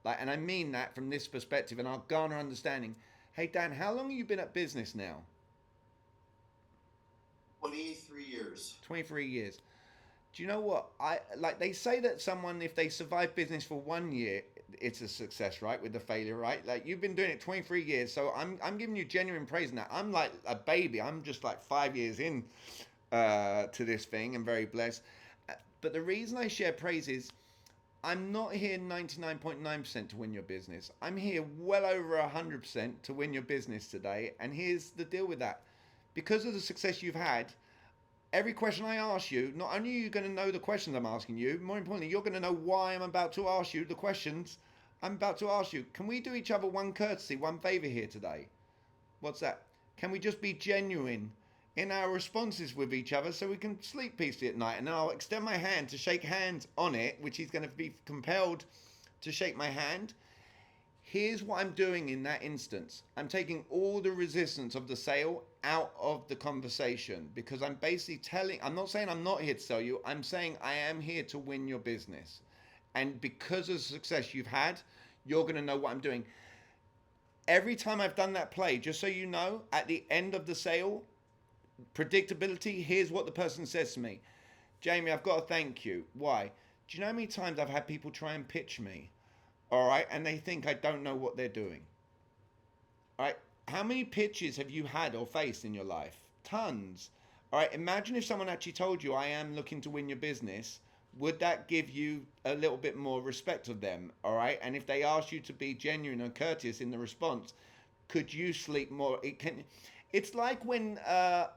Like, and I mean that from this perspective, and I'll garner understanding. Hey, Dan, how long have you been at business now? 23 years. 23 years. Do you know what? They say that someone, if they survive business for 1 year, it's a success, right? With the failure, right? Like, you've been doing it 23 years, so I'm giving you genuine praise now. I'm like a baby. I'm just like 5 years in to this thing. I'm very blessed. But the reason I share praise is I'm not here 99.9% to win your business. I'm here well over 100% to win your business today. And here's the deal with that. Because of the success you've had, every question I ask you, not only are you going to know the questions I'm asking you, more importantly, you're going to know why I'm about to ask you the questions I'm about to ask you. Can we do each other one courtesy, one favor here today? What's that? Can we just be genuine in our responses with each other so we can sleep peacefully at night? And then I'll extend my hand to shake hands on it, which he's going to be compelled to shake my hand. here's what I'm doing in that instance. I'm taking all the resistance of the sale out of the conversation, because I'm basically I'm not saying I'm not here to sell you. I'm saying I am here to win your business. And because of the success you've had, you're going to know what I'm doing. Every time I've done that play, just so you know, at the end of the sale, predictability, here's what the person says to me. Jamie, I've got to thank you. Why? Do you know how many times I've had people try and pitch me? All right. And they think I don't know what they're doing. All right. How many pitches have you had or faced in your life? Tons. All right. Imagine if someone actually told you, I am looking to win your business. Would that give you a little bit more respect of them? All right. And if they asked you to be genuine and courteous in the response, could you sleep more? It's like when,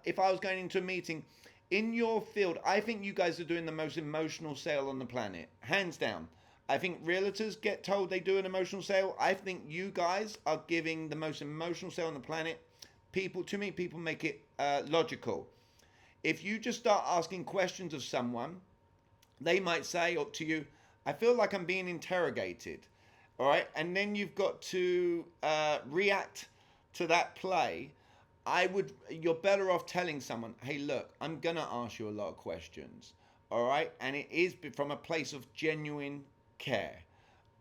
if I was going into a meeting in your field, I think you guys are doing the most emotional sale on the planet, hands down. I think realtors get told they do an emotional sale. I think you guys are giving the most emotional sale on the planet. Too many people make it logical. If you just start asking questions of someone, they might say to you, I feel like I'm being interrogated. All right. And then you've got to react to that play. You're better off telling someone, hey, look, I'm going to ask you a lot of questions. All right. And it is from a place of genuine care.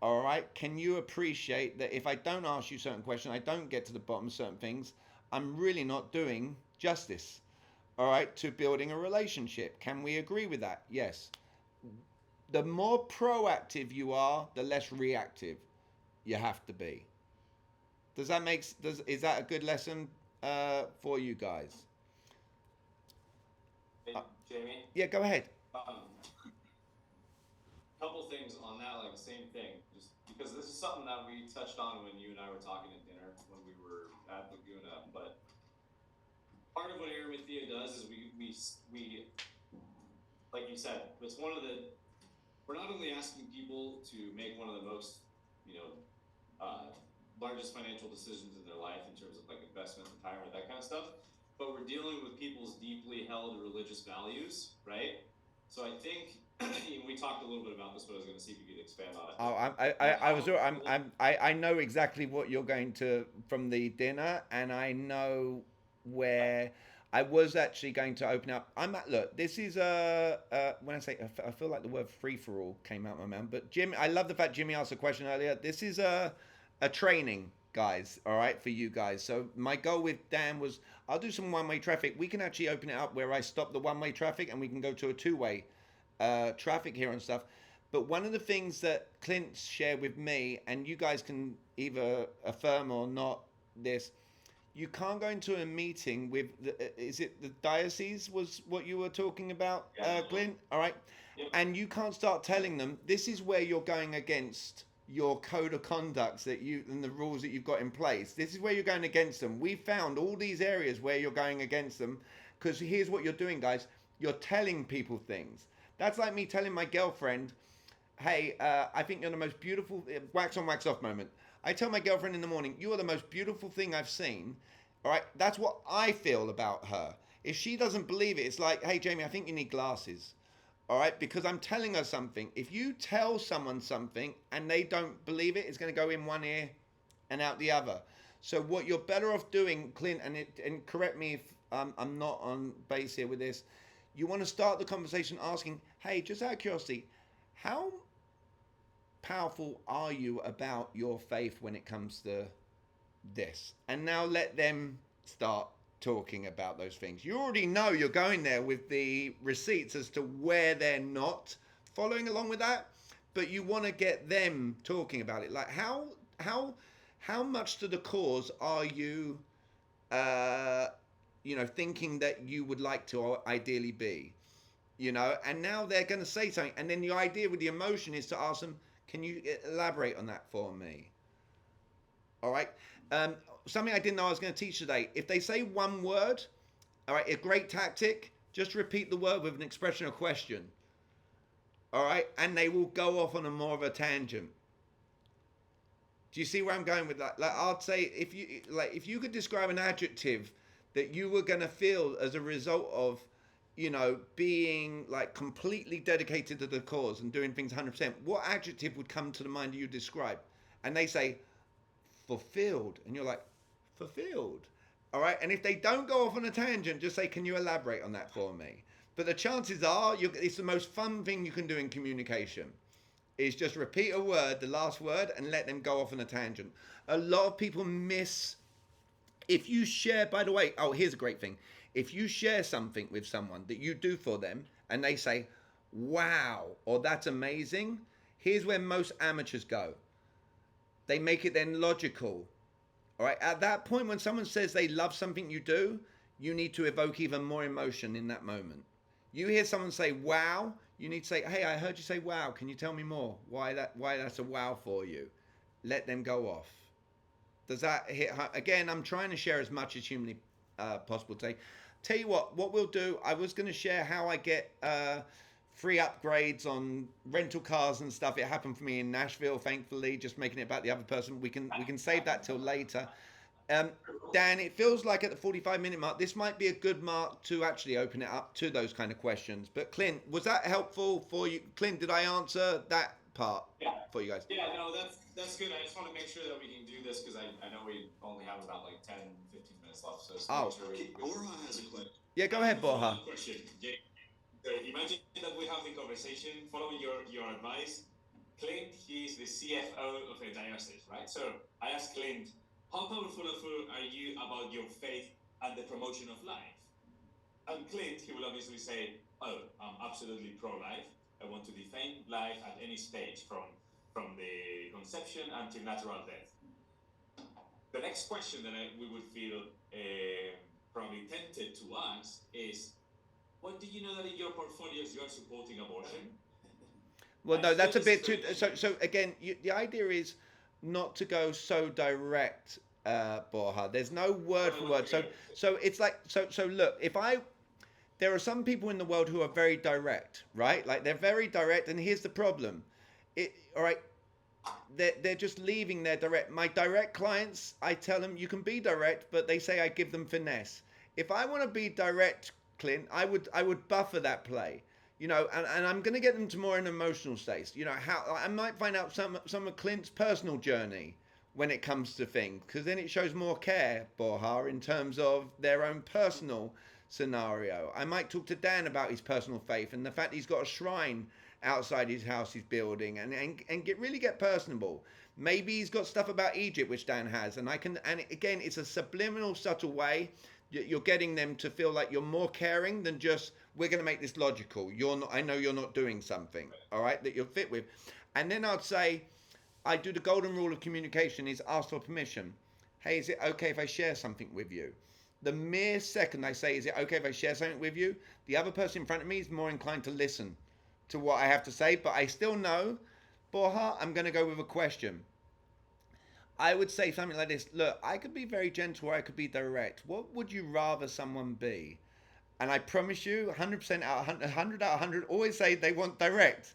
All right. Can you appreciate that if I don't ask you certain questions, I don't get to the bottom of certain things, I'm really not doing justice. All right. To building a relationship. Can we agree with that? Yes. The more proactive you are, the less reactive you have to be. Is that a good lesson for you guys? Hey, Jamie? Yeah, go ahead. Couple things on that, like same thing, just because this is something that we touched on when you and I were talking at dinner when we were at Laguna. But part of what Arimathea does is we like you said, it's we're not only asking people to make one of the most, largest financial decisions in their life in terms of like investment, retirement, that kind of stuff, but we're dealing with people's deeply held religious values, right? So I think we talked a little bit about this, but I was going to see if you could expand on it. I know exactly what you're going to from the dinner, and I know where I was actually going to open up. Look, this is when I say I feel like the word free for all came out of my mouth, but Jimmy, I love the fact Jimmy asked a question earlier. This is a training, guys, all right, for you guys. So my goal with Dan was I'll do some one-way traffic. We can actually open it up where I stop the one-way traffic and we can go to a two-way traffic here and stuff. But one of the things that Clint shared with me, and you guys can either affirm or not this, you can't go into a meeting with, is it the diocese was what you were talking about, Clint? All right. Yep. And you can't start telling them, this is where you're going against your code of conduct and the rules that you've got in place. This is where you're going against them. We found all these areas where you're going against them, because here's what you're doing, guys. You're telling people things. That's like me telling my girlfriend, hey, I think you're the most beautiful, wax on, wax off moment. I tell my girlfriend in the morning, you are the most beautiful thing I've seen. All right. That's what I feel about her. If she doesn't believe it, it's like, hey, Jamie, I think you need glasses. All right, because I'm telling her something. If you tell someone something and they don't believe it, it's going to go in one ear and out the other. So what you're better off doing, Clint, and correct me if I'm not on base here with this, you want to start the conversation asking, hey, just out of curiosity, how powerful are you about your faith when it comes to this? And now let them start talking about those things. You already know you're going there with the receipts as to where they're not following along with that, but you want to get them talking about it. Like how much to the cause are you thinking that you would like to ideally be, and now they're going to say something, and then the idea with the emotion is to ask them, can you elaborate on that for me? All right. Something I didn't know I was going to teach today. If they say one word, all right, a great tactic, just repeat the word with an expression or question. All right. And they will go off on a more of a tangent. Do you see where I'm going with that? Like, I'd say if you could describe an adjective that you were going to feel as a result of, being like completely dedicated to the cause and doing things 100%, what adjective would come to the mind you describe? And they say, fulfilled. And you're like, fulfilled. All right. And if they don't go off on a tangent, just say, can you elaborate on that for me? But the chances are, it's the most fun thing you can do in communication is just repeat a word, the last word, and let them go off on a tangent. A lot of people miss, if you share, by the way, oh, here's a great thing. If you share something with someone that you do for them and they say, wow, or that's amazing, here's where most amateurs go. They make it then logical. All right. At that point, when someone says they love something you do, you need to evoke even more emotion in that moment. You hear someone say, wow, you need to say, hey, I heard you say, wow. Can you tell me more? Why that's a wow for you? Let them go off. Does that hit? Again, I'm trying to share as much as humanly possible today. Tell you what we'll do, I was going to share how I get free upgrades on rental cars and stuff. It happened for me in Nashville, thankfully, just making it about the other person. We can save that till later. Dan, it feels like at the 45-minute mark, this might be a good mark to actually open it up to those kind of questions. But Clint, was that helpful for you? Clint, did I answer that part for you guys? Yeah, no, that's good. I just want to make sure that we can do this because I know we only have about like 10, 15 minutes left. So just make sure Borja has a question. Yeah, go ahead, Borja. Question. So imagine that we have the conversation, following your advice. Clint, he's the CFO of a diocese, right? So I asked Clint, how powerful are you about your faith and the promotion of life? And Clint, he will obviously say, oh, I'm absolutely pro-life. I want to defend life at any stage, from the conception until natural death. The next question that we would feel probably tempted to ask is, what do you know that in your portfolios you are supporting abortion? Well, no, that's a bit too. So again, the idea is not to go so direct, Borja. There's no word for word. So it's like so. Look, there are some people in the world who are very direct, right? Like they're very direct, and here's the problem. All right, they're just leaving their direct. My direct clients, I tell them you can be direct, but they say I give them finesse. If I want to be direct, Clint, I would buffer that play, you know, and I'm going to get them to more an emotional state. You know, how I might find out some of Clint's personal journey when it comes to things, because then it shows more care, Borja, in terms of their own personal scenario. I might talk to Dan about his personal faith and the fact he's got a shrine outside his house he's building, and get personable. Maybe he's got stuff about Egypt, which Dan has, and again, it's a subliminal, subtle way. You're getting them to feel like you're more caring than just, we're going to make this logical. I know you're not doing something, all right, that you're fit with. And then I'd say, I do the golden rule of communication is ask for permission. Hey, is it okay if I share something with you? The mere second I say, is it okay if I share something with you? The other person in front of me is more inclined to listen to what I have to say, but I still know, Borja, I'm going to go with a question. I would say something like this. Look, I could be very gentle or I could be direct. What would you rather someone be? And I promise you, 100% out of 100 out of 100 always say they want direct.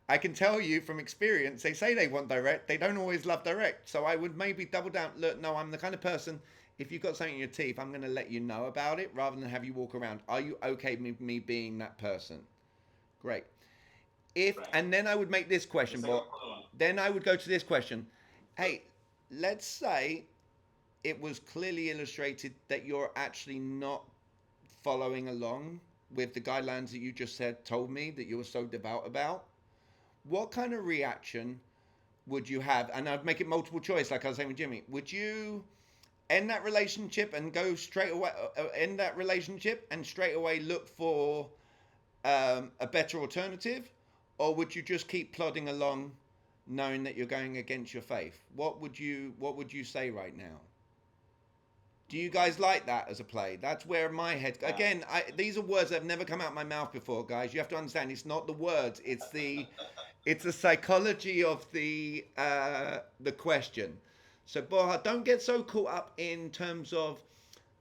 I can tell you from experience, they say they want direct. They don't always love direct. So I would maybe double down. Look, no, I'm the kind of person, if you've got something in your teeth, I'm going to let you know about it rather than have you walk around. Are you okay with me being that person? Great. And then I would make this question, but then I would go to this question. Hey, let's say it was clearly illustrated that you're actually not following along with the guidelines that you just told me that you were so devout about. What kind of reaction would you have? And I'd make it multiple choice, like I was saying with Jimmy. Would you end that relationship and go straight away, straight away look for a better alternative? Or would you just keep plodding along knowing that you're going against your faith? What would you say right now? Do you guys like that as a play? That's where my head... Again, these are words that have never come out of my mouth before, guys. You have to understand, it's not the words. It's the psychology of the question. So, Borja, don't get so caught up in terms of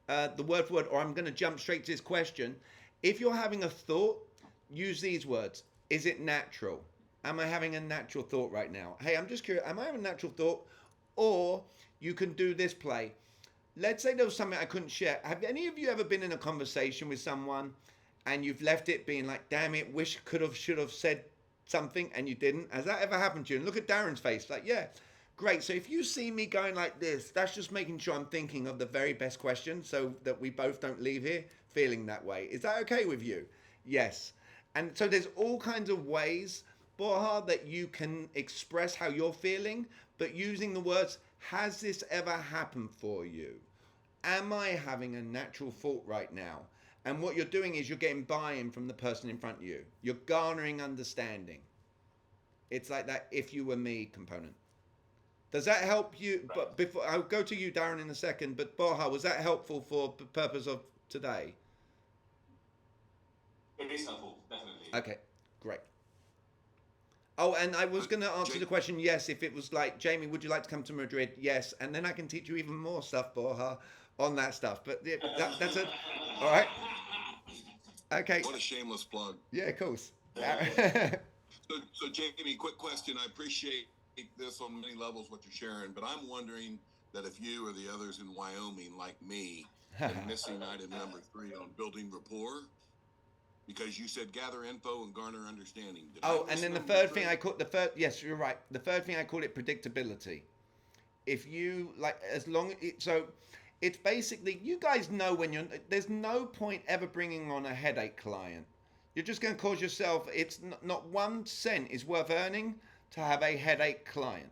the word for word, or I'm going to jump straight to this question. If you're having a thought, use these words. Is it natural? Am I having a natural thought right now? Hey, I'm just curious. Am I having a natural thought? Or you can do this play. Let's say there was something I couldn't share. Have any of you ever been in a conversation with someone and you've left it being like, damn it, wish should have said something and you didn't? Has that ever happened to you? And look at Darren's face. Like, yeah, Great. So if you see me going like this, that's just making sure I'm thinking of the very best question so that we both don't leave here feeling that way. Is that okay with you? Yes. And so there's all kinds of ways, Borja, that you can express how you're feeling, but using the words, has this ever happened for you? Am I having a natural thought right now? And what you're doing is you're getting buy-in from the person in front of you. You're garnering understanding. It's like that if you were me component. Does that help you? Right. But before I'll go to you, Darren, in a second. But Borja, was that helpful for the purpose of today? It is helpful, definitely. Okay, great. Oh, and I was going to answer the question, yes, if it was like, Jamie, would you like to come to Madrid? Yes. And then I can teach you even more stuff, Borja, on that stuff. But that's it. All right. Okay. What a shameless plug. Yeah, of course. So Jamie, quick question. I appreciate this on many levels, what you're sharing, but I'm wondering that if you or the others in Wyoming, like me, and missing item number 3 on building rapport, because you said gather info and garner understanding. Oh, and then the third thing I call yes, you're right. The third thing I call it predictability. If you like, as long so, it's basically, you guys know when there's no point ever bringing on a headache client. You're just going to cause yourself. It's not 1 cent is worth earning to have a headache client.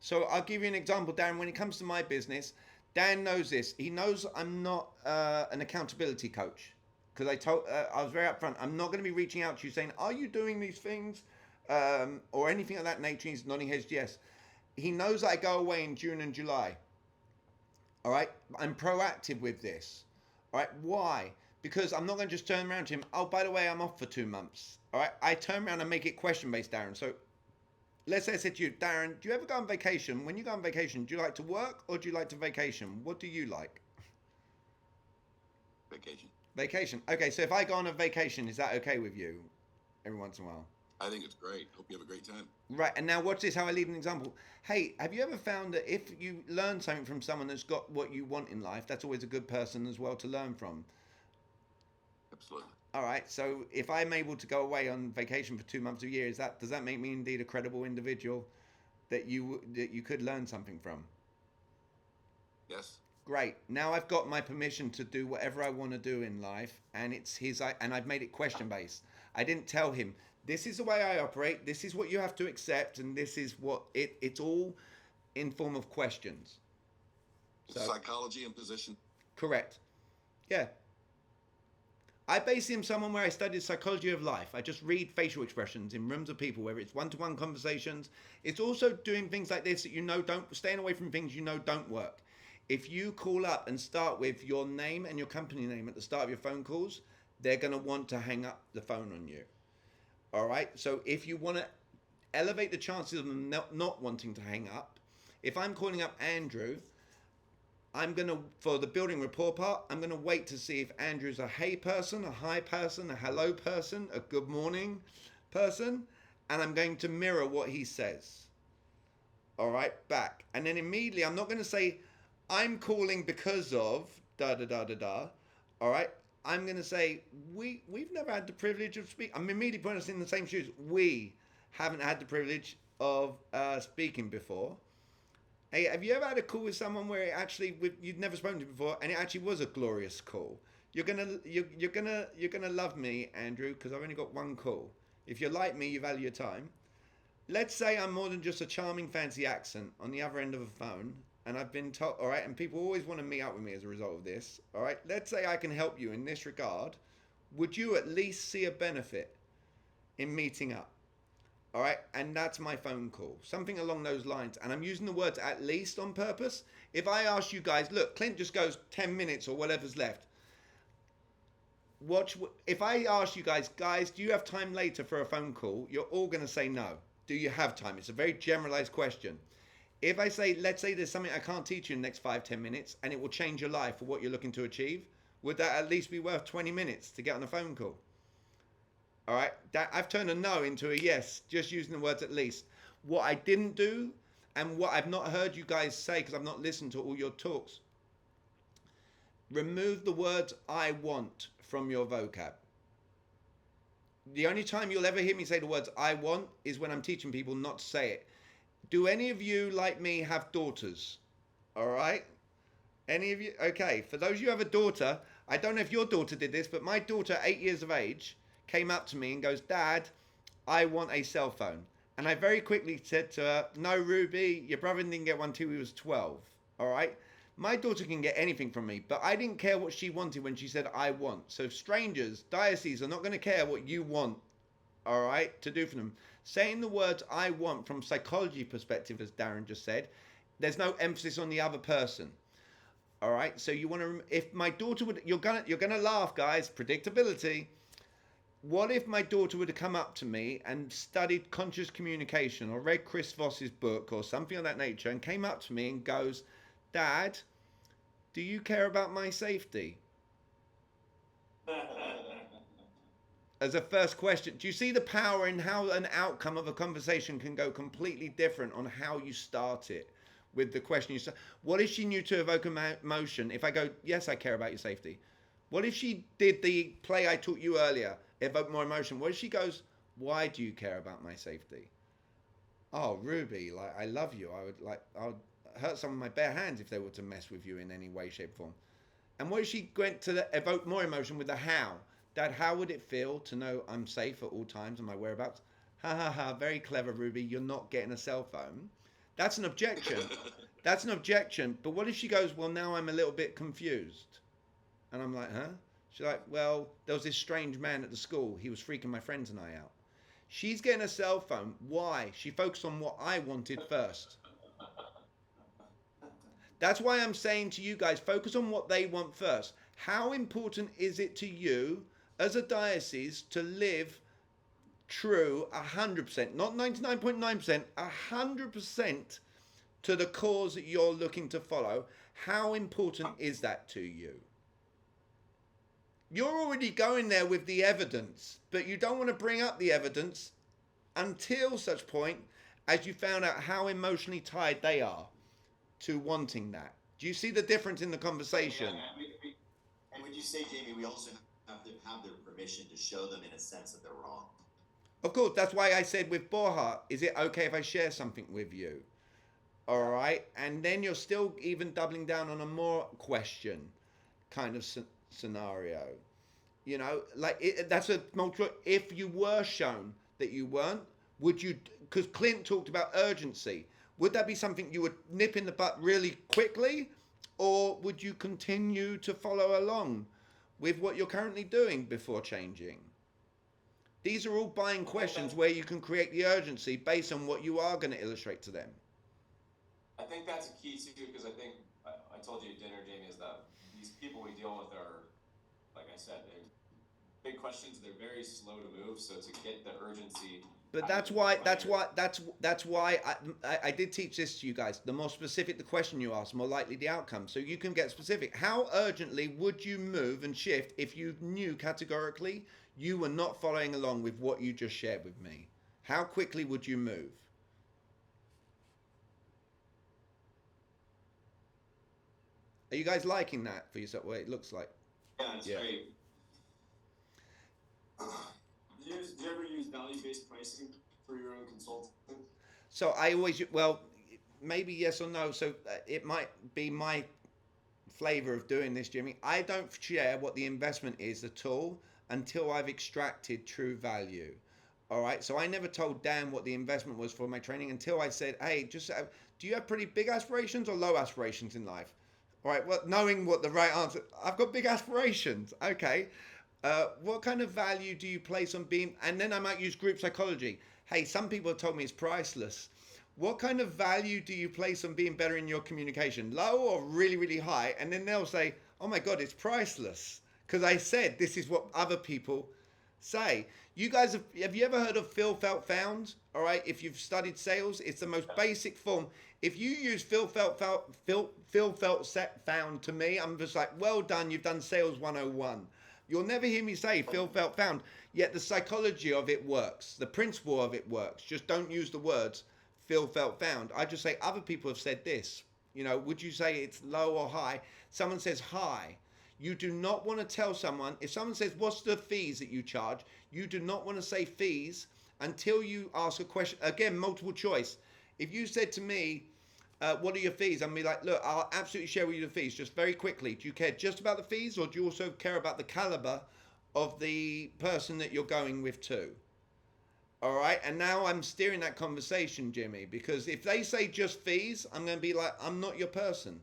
So I'll give you an example, Darren. When it comes to my business, Dan knows this. He knows I'm not an accountability coach. Because I was very upfront. I'm not going to be reaching out to you saying, are you doing these things? Or anything of that nature. He's nodding his yes. He knows that I go away in June and July. All right. I'm proactive with this. All right. Why? Because I'm not going to just turn around to him. Oh, by the way, I'm off for 2 months. All right. I turn around and make it question-based, Darren. So let's say I said to you, Darren, do you ever go on vacation? When you go on vacation, do you like to work or do you like to vacation? What do you like? Vacation. Vacation. Okay, so if I go on a vacation, is that okay with you every once in a while? I think it's great. Hope you have a great time. Right, and now watch this, how I leave an example. Hey, have you ever found that if you learn something from someone that's got what you want in life, that's always a good person as well to learn from? Absolutely. All right, so if I'm able to go away on vacation for 2 months a year, does that make me indeed a credible individual that you could learn something from? Yes. Great. Now I've got my permission to do whatever I want to do in life, and and I've made it question based. I didn't tell him, this is the way I operate, this is what you have to accept, and this is what it's all in form of questions. So, psychology and position. Correct. Yeah. I base him someone where I studied psychology of life. I just read facial expressions in rooms of people, whether it's one-to-one conversations. It's also doing things like this that staying away from things don't work. If you call up and start with your name and your company name at the start of your phone calls, they're going to want to hang up the phone on you. All right? So if you want to elevate the chances of them not wanting to hang up, if I'm calling up Andrew, for the building rapport part, I'm going to wait to see if Andrew's a hey person, a hi person, a hello person, a good morning person, and I'm going to mirror what he says. All right? Back. And then immediately, I'm not going to say, I'm calling because of da-da-da-da-da, all right? I'm going to say, we've never had the privilege of speaking. I'm immediately putting us in the same shoes. We haven't had the privilege of speaking before. Hey, have you ever had a call with someone where you'd never spoken to before, and it actually was a glorious call? You're gonna love me, Andrew, because I've only got 1 call. If you're like me, you value your time. Let's say I'm more than just a charming, fancy accent on the other end of a phone. And I've been told, all right, and people always want to meet up with me as a result of this, all right? Let's say I can help you in this regard. Would you at least see a benefit in meeting up? All right, and that's my phone call. Something along those lines. And I'm using the words at least on purpose. If I ask you guys, look, Clint just goes 10 minutes or whatever's left. If I ask you guys, do you have time later for a phone call? You're all going to say no. Do you have time? It's a very generalized question. If I say, let's say there's something I can't teach you in the next 5-10 minutes and it will change your life for what you're looking to achieve, would that at least be worth 20 minutes to get on a phone call? All right, I've turned a no into a yes, just using the words at least. What I didn't do, and what I've not heard you guys say because I've not listened to all your talks, remove the words I want from your vocab. The only time you'll ever hear me say the words I want is when I'm teaching people not to say it. Do any of you, like me, have daughters? All right? Any of you? Okay, for those of you who have a daughter, I don't know if your daughter did this, but my daughter, 8 years of age, came up to me and goes, Dad, I want a cell phone. And I very quickly said to her, no, Ruby, your brother didn't get one till he was 12. All right? My daughter can get anything from me, but I didn't care what she wanted when she said, I want. So strangers, dioceses are not going to care what you want, all right, to do for them. Saying the words I want from psychology perspective, as Darren just said, there's no emphasis on the other person. All right, so you want to, if my daughter would, you're gonna laugh, guys, predictability. What if my daughter would have come up to me and studied conscious communication or read Chris Voss's book or something of that nature and came up to me and goes, Dad, do you care about my safety? As a first question, do you see the power in how an outcome of a conversation can go completely different on how you start it with the question you start? What if she knew to evoke emotion? If I go, yes, I care about your safety. What if she did the play I taught you earlier, evoke more emotion? What if she goes, why do you care about my safety? Oh, Ruby, like, I love you. I would hurt some of my bare hands if they were to mess with you in any way, shape, form. And what if she went to evoke more emotion with the how? Dad, how would it feel to know I'm safe at all times and my whereabouts? Ha ha ha, very clever, Ruby. You're not getting a cell phone. That's an objection. That's an objection. But what if she goes, well, now I'm a little bit confused? And I'm like, huh? She's like, well, there was this strange man at the school. He was freaking my friends and I out. She's getting a cell phone. Why? She focused on what I wanted first. That's why I'm saying to you guys, focus on what they want first. How important is it to you as a diocese to live true 100%, not 99.9%, 100% to the cause that you're looking to follow? How important is that to you? You're already going there with the evidence, but you don't want to bring up the evidence until such point as you found out how emotionally tied they are to wanting that. Do you see the difference in the conversation? And would you say, Jamie, we also have to have their permission to show them in a sense that they're wrong? Of course, that's why I said with Borja, is it okay if I share something with you? All right. And then you're still even doubling down on a more question kind of scenario. You know, like that's a multiple. If you were shown that you weren't, would you, because Clint talked about urgency, would that be something you would nip in the butt really quickly? Or would you continue to follow along with what you're currently doing before changing? These are all buying questions where you can create the urgency based on what you are going to illustrate to them. I think that's a key too, because I think I told you at dinner, Jamie, is that these people we deal with are, like I said, they're big questions. They're very slow to move. So to get the urgency. But that's why I did teach this to you guys. The more specific the question you ask, the more likely the outcome. So you can get specific. How urgently would you move and shift if you knew categorically you were not following along with what you just shared with me? How quickly would you move? Are you guys liking that for yourself? Well, it looks like. Yeah, it's great. Do you ever use value-based pricing for your own consulting? So I always, well, maybe yes or no. So it might be my flavor of doing this, Jimmy. I don't share what the investment is at all until I've extracted true value. All right. So I never told Dan what the investment was for my training until I said, hey, just do you have pretty big aspirations or low aspirations in life? All right. Well, knowing what the right answer, I've got big aspirations. Okay. What kind of value do you place on being, and then I might use group psychology. Hey, some people have told me it's priceless. What kind of value do you place on being better in your communication? Low or really, really high? And then they'll say, oh my God, it's priceless. Because I said, this is what other people say. You guys, have you ever heard of feel, felt, found? All right. If you've studied sales, it's the most basic form. If you use feel, felt, found to me, I'm just like, well done. You've done sales 101. You'll never hear me say feel, felt, found, yet the psychology of it works. The principle of it works. Just don't use the words feel, felt, found. I just say other people have said this. You know, would you say it's low or high? Someone says high. You do not want to tell someone, if someone says, what's the fees that you charge? You do not want to say fees until you ask a question. Again, multiple choice. If you said to me, what are your fees? I'm be like, look, I'll absolutely share with you the fees. Just very quickly, do you care just about the fees, or do you also care about the caliber of the person that you're going with too? All right, and now I'm steering that conversation, Jimmy, because if they say just fees, I'm going to be like, I'm not your person,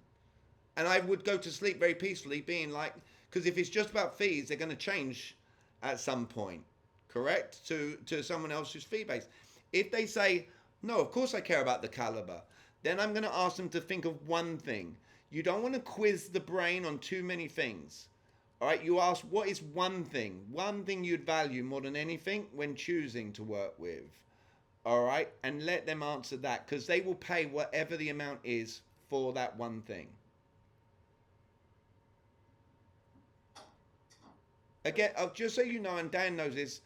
and I would go to sleep very peacefully, being like, because if it's just about fees, they're going to change at some point, correct? To someone else's fee base. If they say, no, of course I care about the caliber, then I'm going to ask them to think of one thing. You don't want to quiz the brain on too many things. All right, you ask what is one thing you'd value more than anything when choosing to work with. All right, and let them answer that, because they will pay whatever the amount is for that one thing. Again, just so you know, and Dan knows this,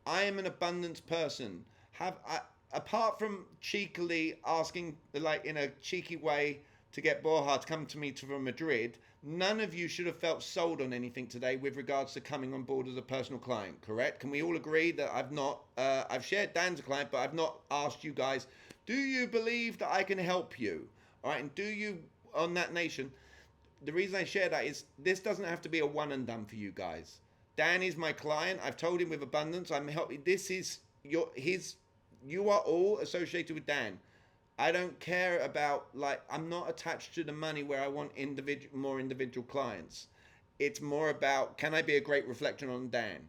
I am an abundance person. Apart from cheekily asking, like in a cheeky way, to get Borja to come to me from Madrid, none of you should have felt sold on anything today with regards to coming on board as a personal client, correct? Can we all agree that I've shared Dan's a client, but I've not asked you guys, do you believe that I can help you? All right, and do you, on that nation, the reason I share that is this doesn't have to be a one and done for you guys. Dan is my client. I've told him with abundance. I'm helping. This is you are all associated with Dan. I don't care about, like, I'm not attached to the money where I want more individual clients. It's more about, can I be a great reflection on Dan?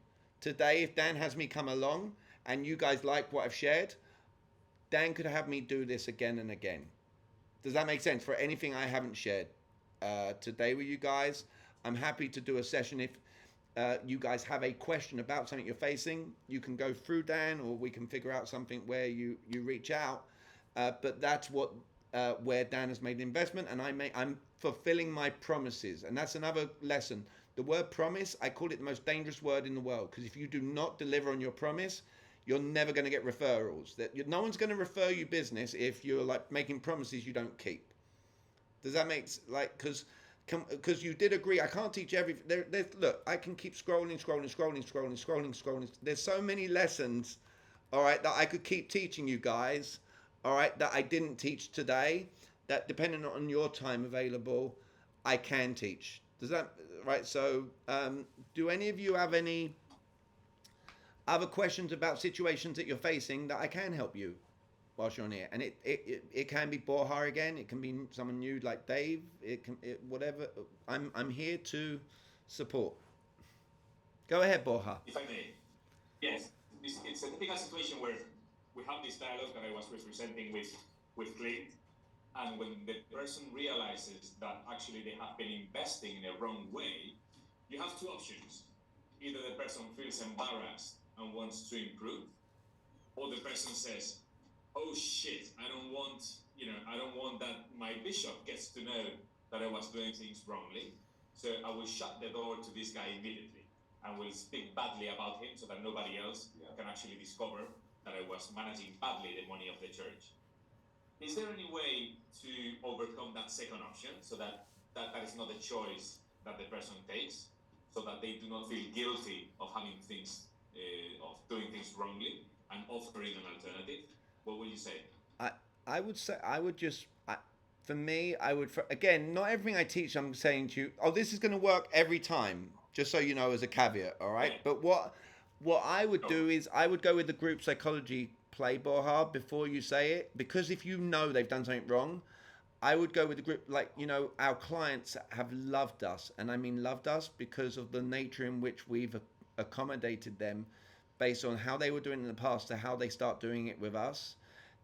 Today, if Dan has me come along and you guys like what I've shared, Dan could have me do this again and again. Does that make sense? For anything I haven't shared today with you guys, I'm happy to do a session. If you guys have a question about something you're facing, you can go through Dan, or we can figure out something where you reach out. But that's what where Dan has made an investment, and I'm fulfilling my promises, and that's another lesson. The word promise, I call it the most dangerous word in the world, because if you do not deliver on your promise, you're never going to get referrals. No one's going to refer you business if you're like making promises you don't keep. Does that make like because you did agree? I can't teach everything. Look, I can keep scrolling. There's so many lessons, all right, that I could keep teaching you guys, all right, that I didn't teach today, that depending on your time available, I can teach. Does that, right? So do any of you have any other questions about situations that you're facing that I can help you whilst you're on here? And it can be Borja again, it can be someone new like Dave, whatever. I'm here to support. Go ahead, Borja. If I may. Yes, it's a typical situation where we have this dialogue that I was representing with Clint, and when the person realizes that actually they have been investing in a wrong way, you have two options. Either the person feels embarrassed and wants to improve, or the person says, oh shit, I don't want that my bishop gets to know that I was doing things wrongly, so I will shut the door to this guy immediately and will speak badly about him so that nobody else can actually discover that I was managing badly the money of the church. Is there any way to overcome that second option so that is not a choice that the person takes, so that they do not feel guilty of having things, of doing things wrongly, and offering an alternative? What would you say? I would say, for me, again, not everything I teach, I'm saying to you, oh, this is going to work every time, just so you know, as a caveat, all right? Yeah. But what I would do is I would go with the group psychology play, Borja, before you say it, because if you know they've done something wrong, I would go with the group, like, our clients have loved us, and I mean loved us because of the nature in which we've accommodated them based on how they were doing in the past to how they start doing it with us.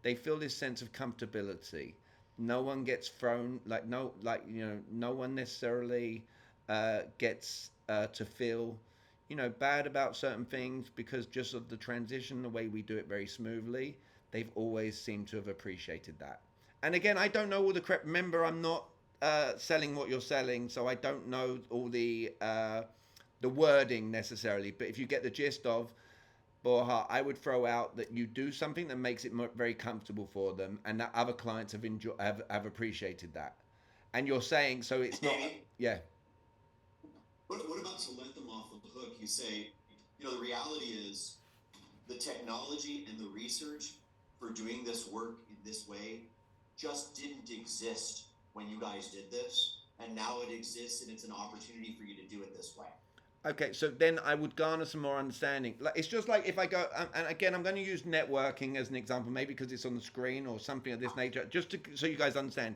They feel this sense of comfortability. No one gets thrown, no one necessarily gets to feel, bad about certain things because just of the transition, the way we do it very smoothly. They've always seemed to have appreciated that. And again, I don't know all the correct. Remember, I'm not selling what you're selling, so I don't know all the wording necessarily. But if you get the gist of, Borja, I would throw out that you do something that makes it very comfortable for them, and that other clients have appreciated that. And you're saying, so it's not, yeah. What about to let them off the hook? You say, the reality is the technology and the research for doing this work in this way just didn't exist when you guys did this, and now it exists, and it's an opportunity for you to do it this way. Okay, so then I would garner some more understanding. Like, it's just like if I go, and again, I'm going to use networking as an example, maybe because it's on the screen or something of this nature, just so you guys understand.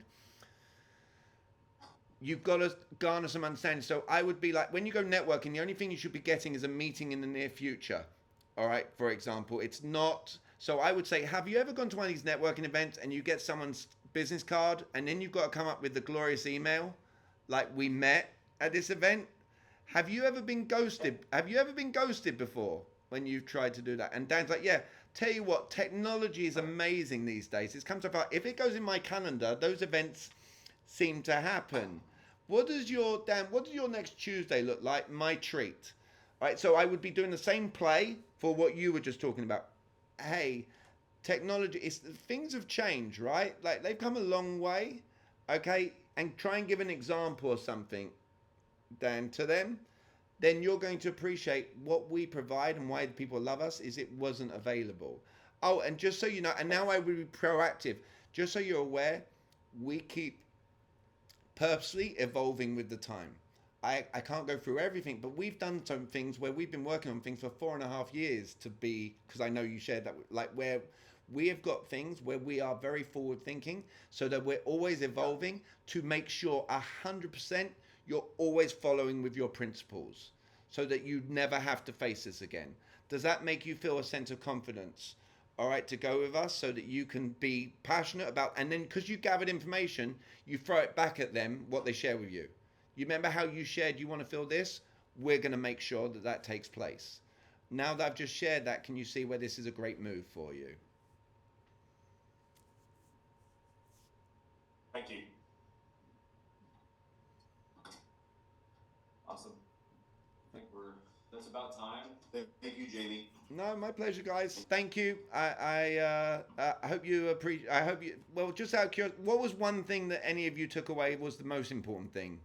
You've got to garner some understanding. So I would be like, when you go networking, the only thing you should be getting is a meeting in the near future. All right, for example, it's not. So I would say, have you ever gone to one of these networking events and you get someone's business card and then you've got to come up with the glorious email, like we met at this event? Have you ever been ghosted? Have you ever been ghosted before when you've tried to do that? And Dan's like, yeah, tell you what, technology is amazing these days. It's come so far. If it goes in my calendar, those events seem to happen. What does your next Tuesday look like? My treat. All right, so I would be doing the same play for what you were just talking about. Hey, technology, things have changed, right? Like they've come a long way, okay? And try and give an example or something, Dan, to them. Then you're going to appreciate what we provide and why people love us is it wasn't available. Oh, and just so you know, and now I will be proactive. Just so you're aware, we keep purposely evolving with the time. I can't go through everything, but we've done some things where we've been working on things for 4.5 years to be, because I know you shared that, like where we have got things where we are very forward thinking so that we're always evolving to make sure 100% you're always following with your principles so that you never have to face this again. Does that make you feel a sense of confidence? All right, to go with us so that you can be passionate about, and then because you gathered information, you throw it back at them, what they share with you. You remember how you shared you want to feel this? We're going to make sure that that takes place. Now that I've just shared that, can you see where this is a great move for you? Thank you. Awesome. I think that's about time. Thank you, Jamie. No, my pleasure, guys. Thank you. I hope you appreciate. I hope you. Well, just out of curiosity, what was one thing that any of you took away was the most important thing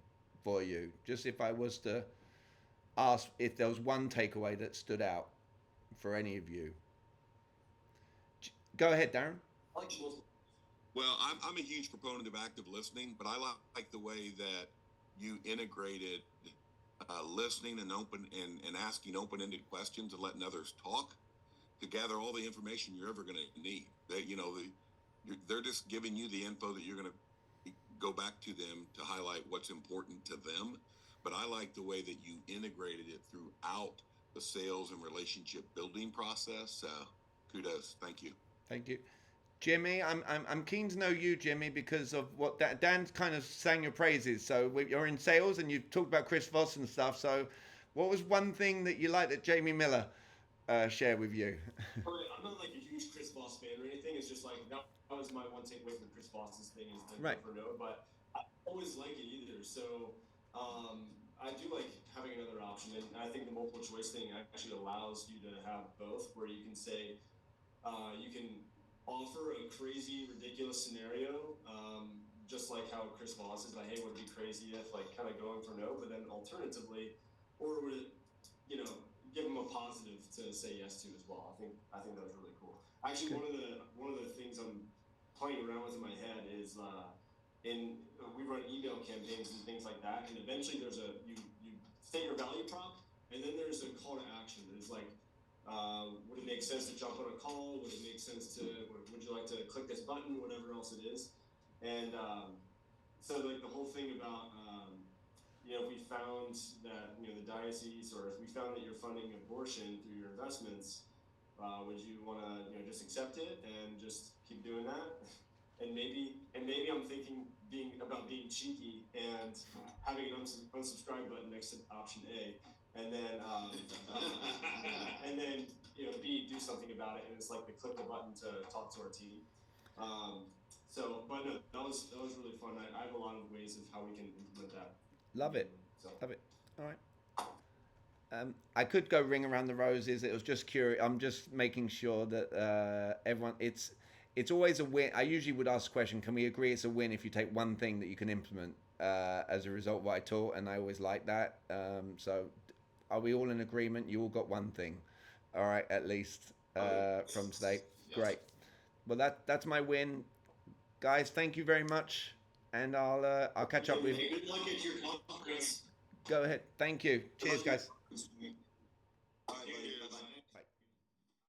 for you? Just if I was to ask if there was one takeaway that stood out for any of you. Go ahead, Darren. Well, I'm a huge proponent of active listening, but I like the way that you integrated listening and and asking open-ended questions and letting others talk to gather all the information you're ever going to need. They're just giving you the info that you're going to go back to them to highlight what's important to them. But I like the way that you integrated it throughout the sales and relationship building process. Kudos. Thank you. Thank you. Jimmy, I'm keen to know you, Jimmy, because of what Dan's kind of sang your praises. So you're in sales and you've talked about Chris Voss and stuff. So what was one thing that you liked that Jamie Miller shared with you? I'm not like a huge Chris Voss fan or anything. It's just like that was my one takeaway from Chris Voss's thing is the right. For no, but I don't always like it either. So I do like having another option, and I think the multiple choice thing actually allows you to have both, where you can say you can offer a crazy, ridiculous scenario, just like how Chris Voss is like, hey, would it be crazy if like kind of going for no, but then alternatively, or would it, give them a positive to say yes to as well. I think that was really cool. Actually, one of the things I'm playing around with in my head is we run email campaigns and things like that, and eventually there's you state your value prop, and then there's a call to action. There's like, would it make sense to jump on a call? Would it make sense would you like to click this button? Whatever else it is. And so like the whole thing about, if we found that, the diocese, or if we found that you're funding abortion through your investments, would you want to, just accept it and just keep doing that? And maybe I'm thinking about being cheeky and having an unsubscribe button next to option A. And then, B, do something about it, and it's like the click the button to talk to our team. But no, that was really fun. I have a lot of ways of how we can implement that. Love it. Love it. All right. I could go ring around the roses. It was just curious. I'm just making sure that everyone. It's always a win. I usually would ask the question: can we agree it's a win if you take one thing that you can implement as a result of what I taught? And I always like that. So. Are we all in agreement? You all got one thing, all right, at least from today. Yes. Great. Well, that's my win, guys. Thank you very much, and I'll catch up with you. Good luck at your conference. Go ahead. Thank you. Cheers, guys. All right, buddy. Bye-bye.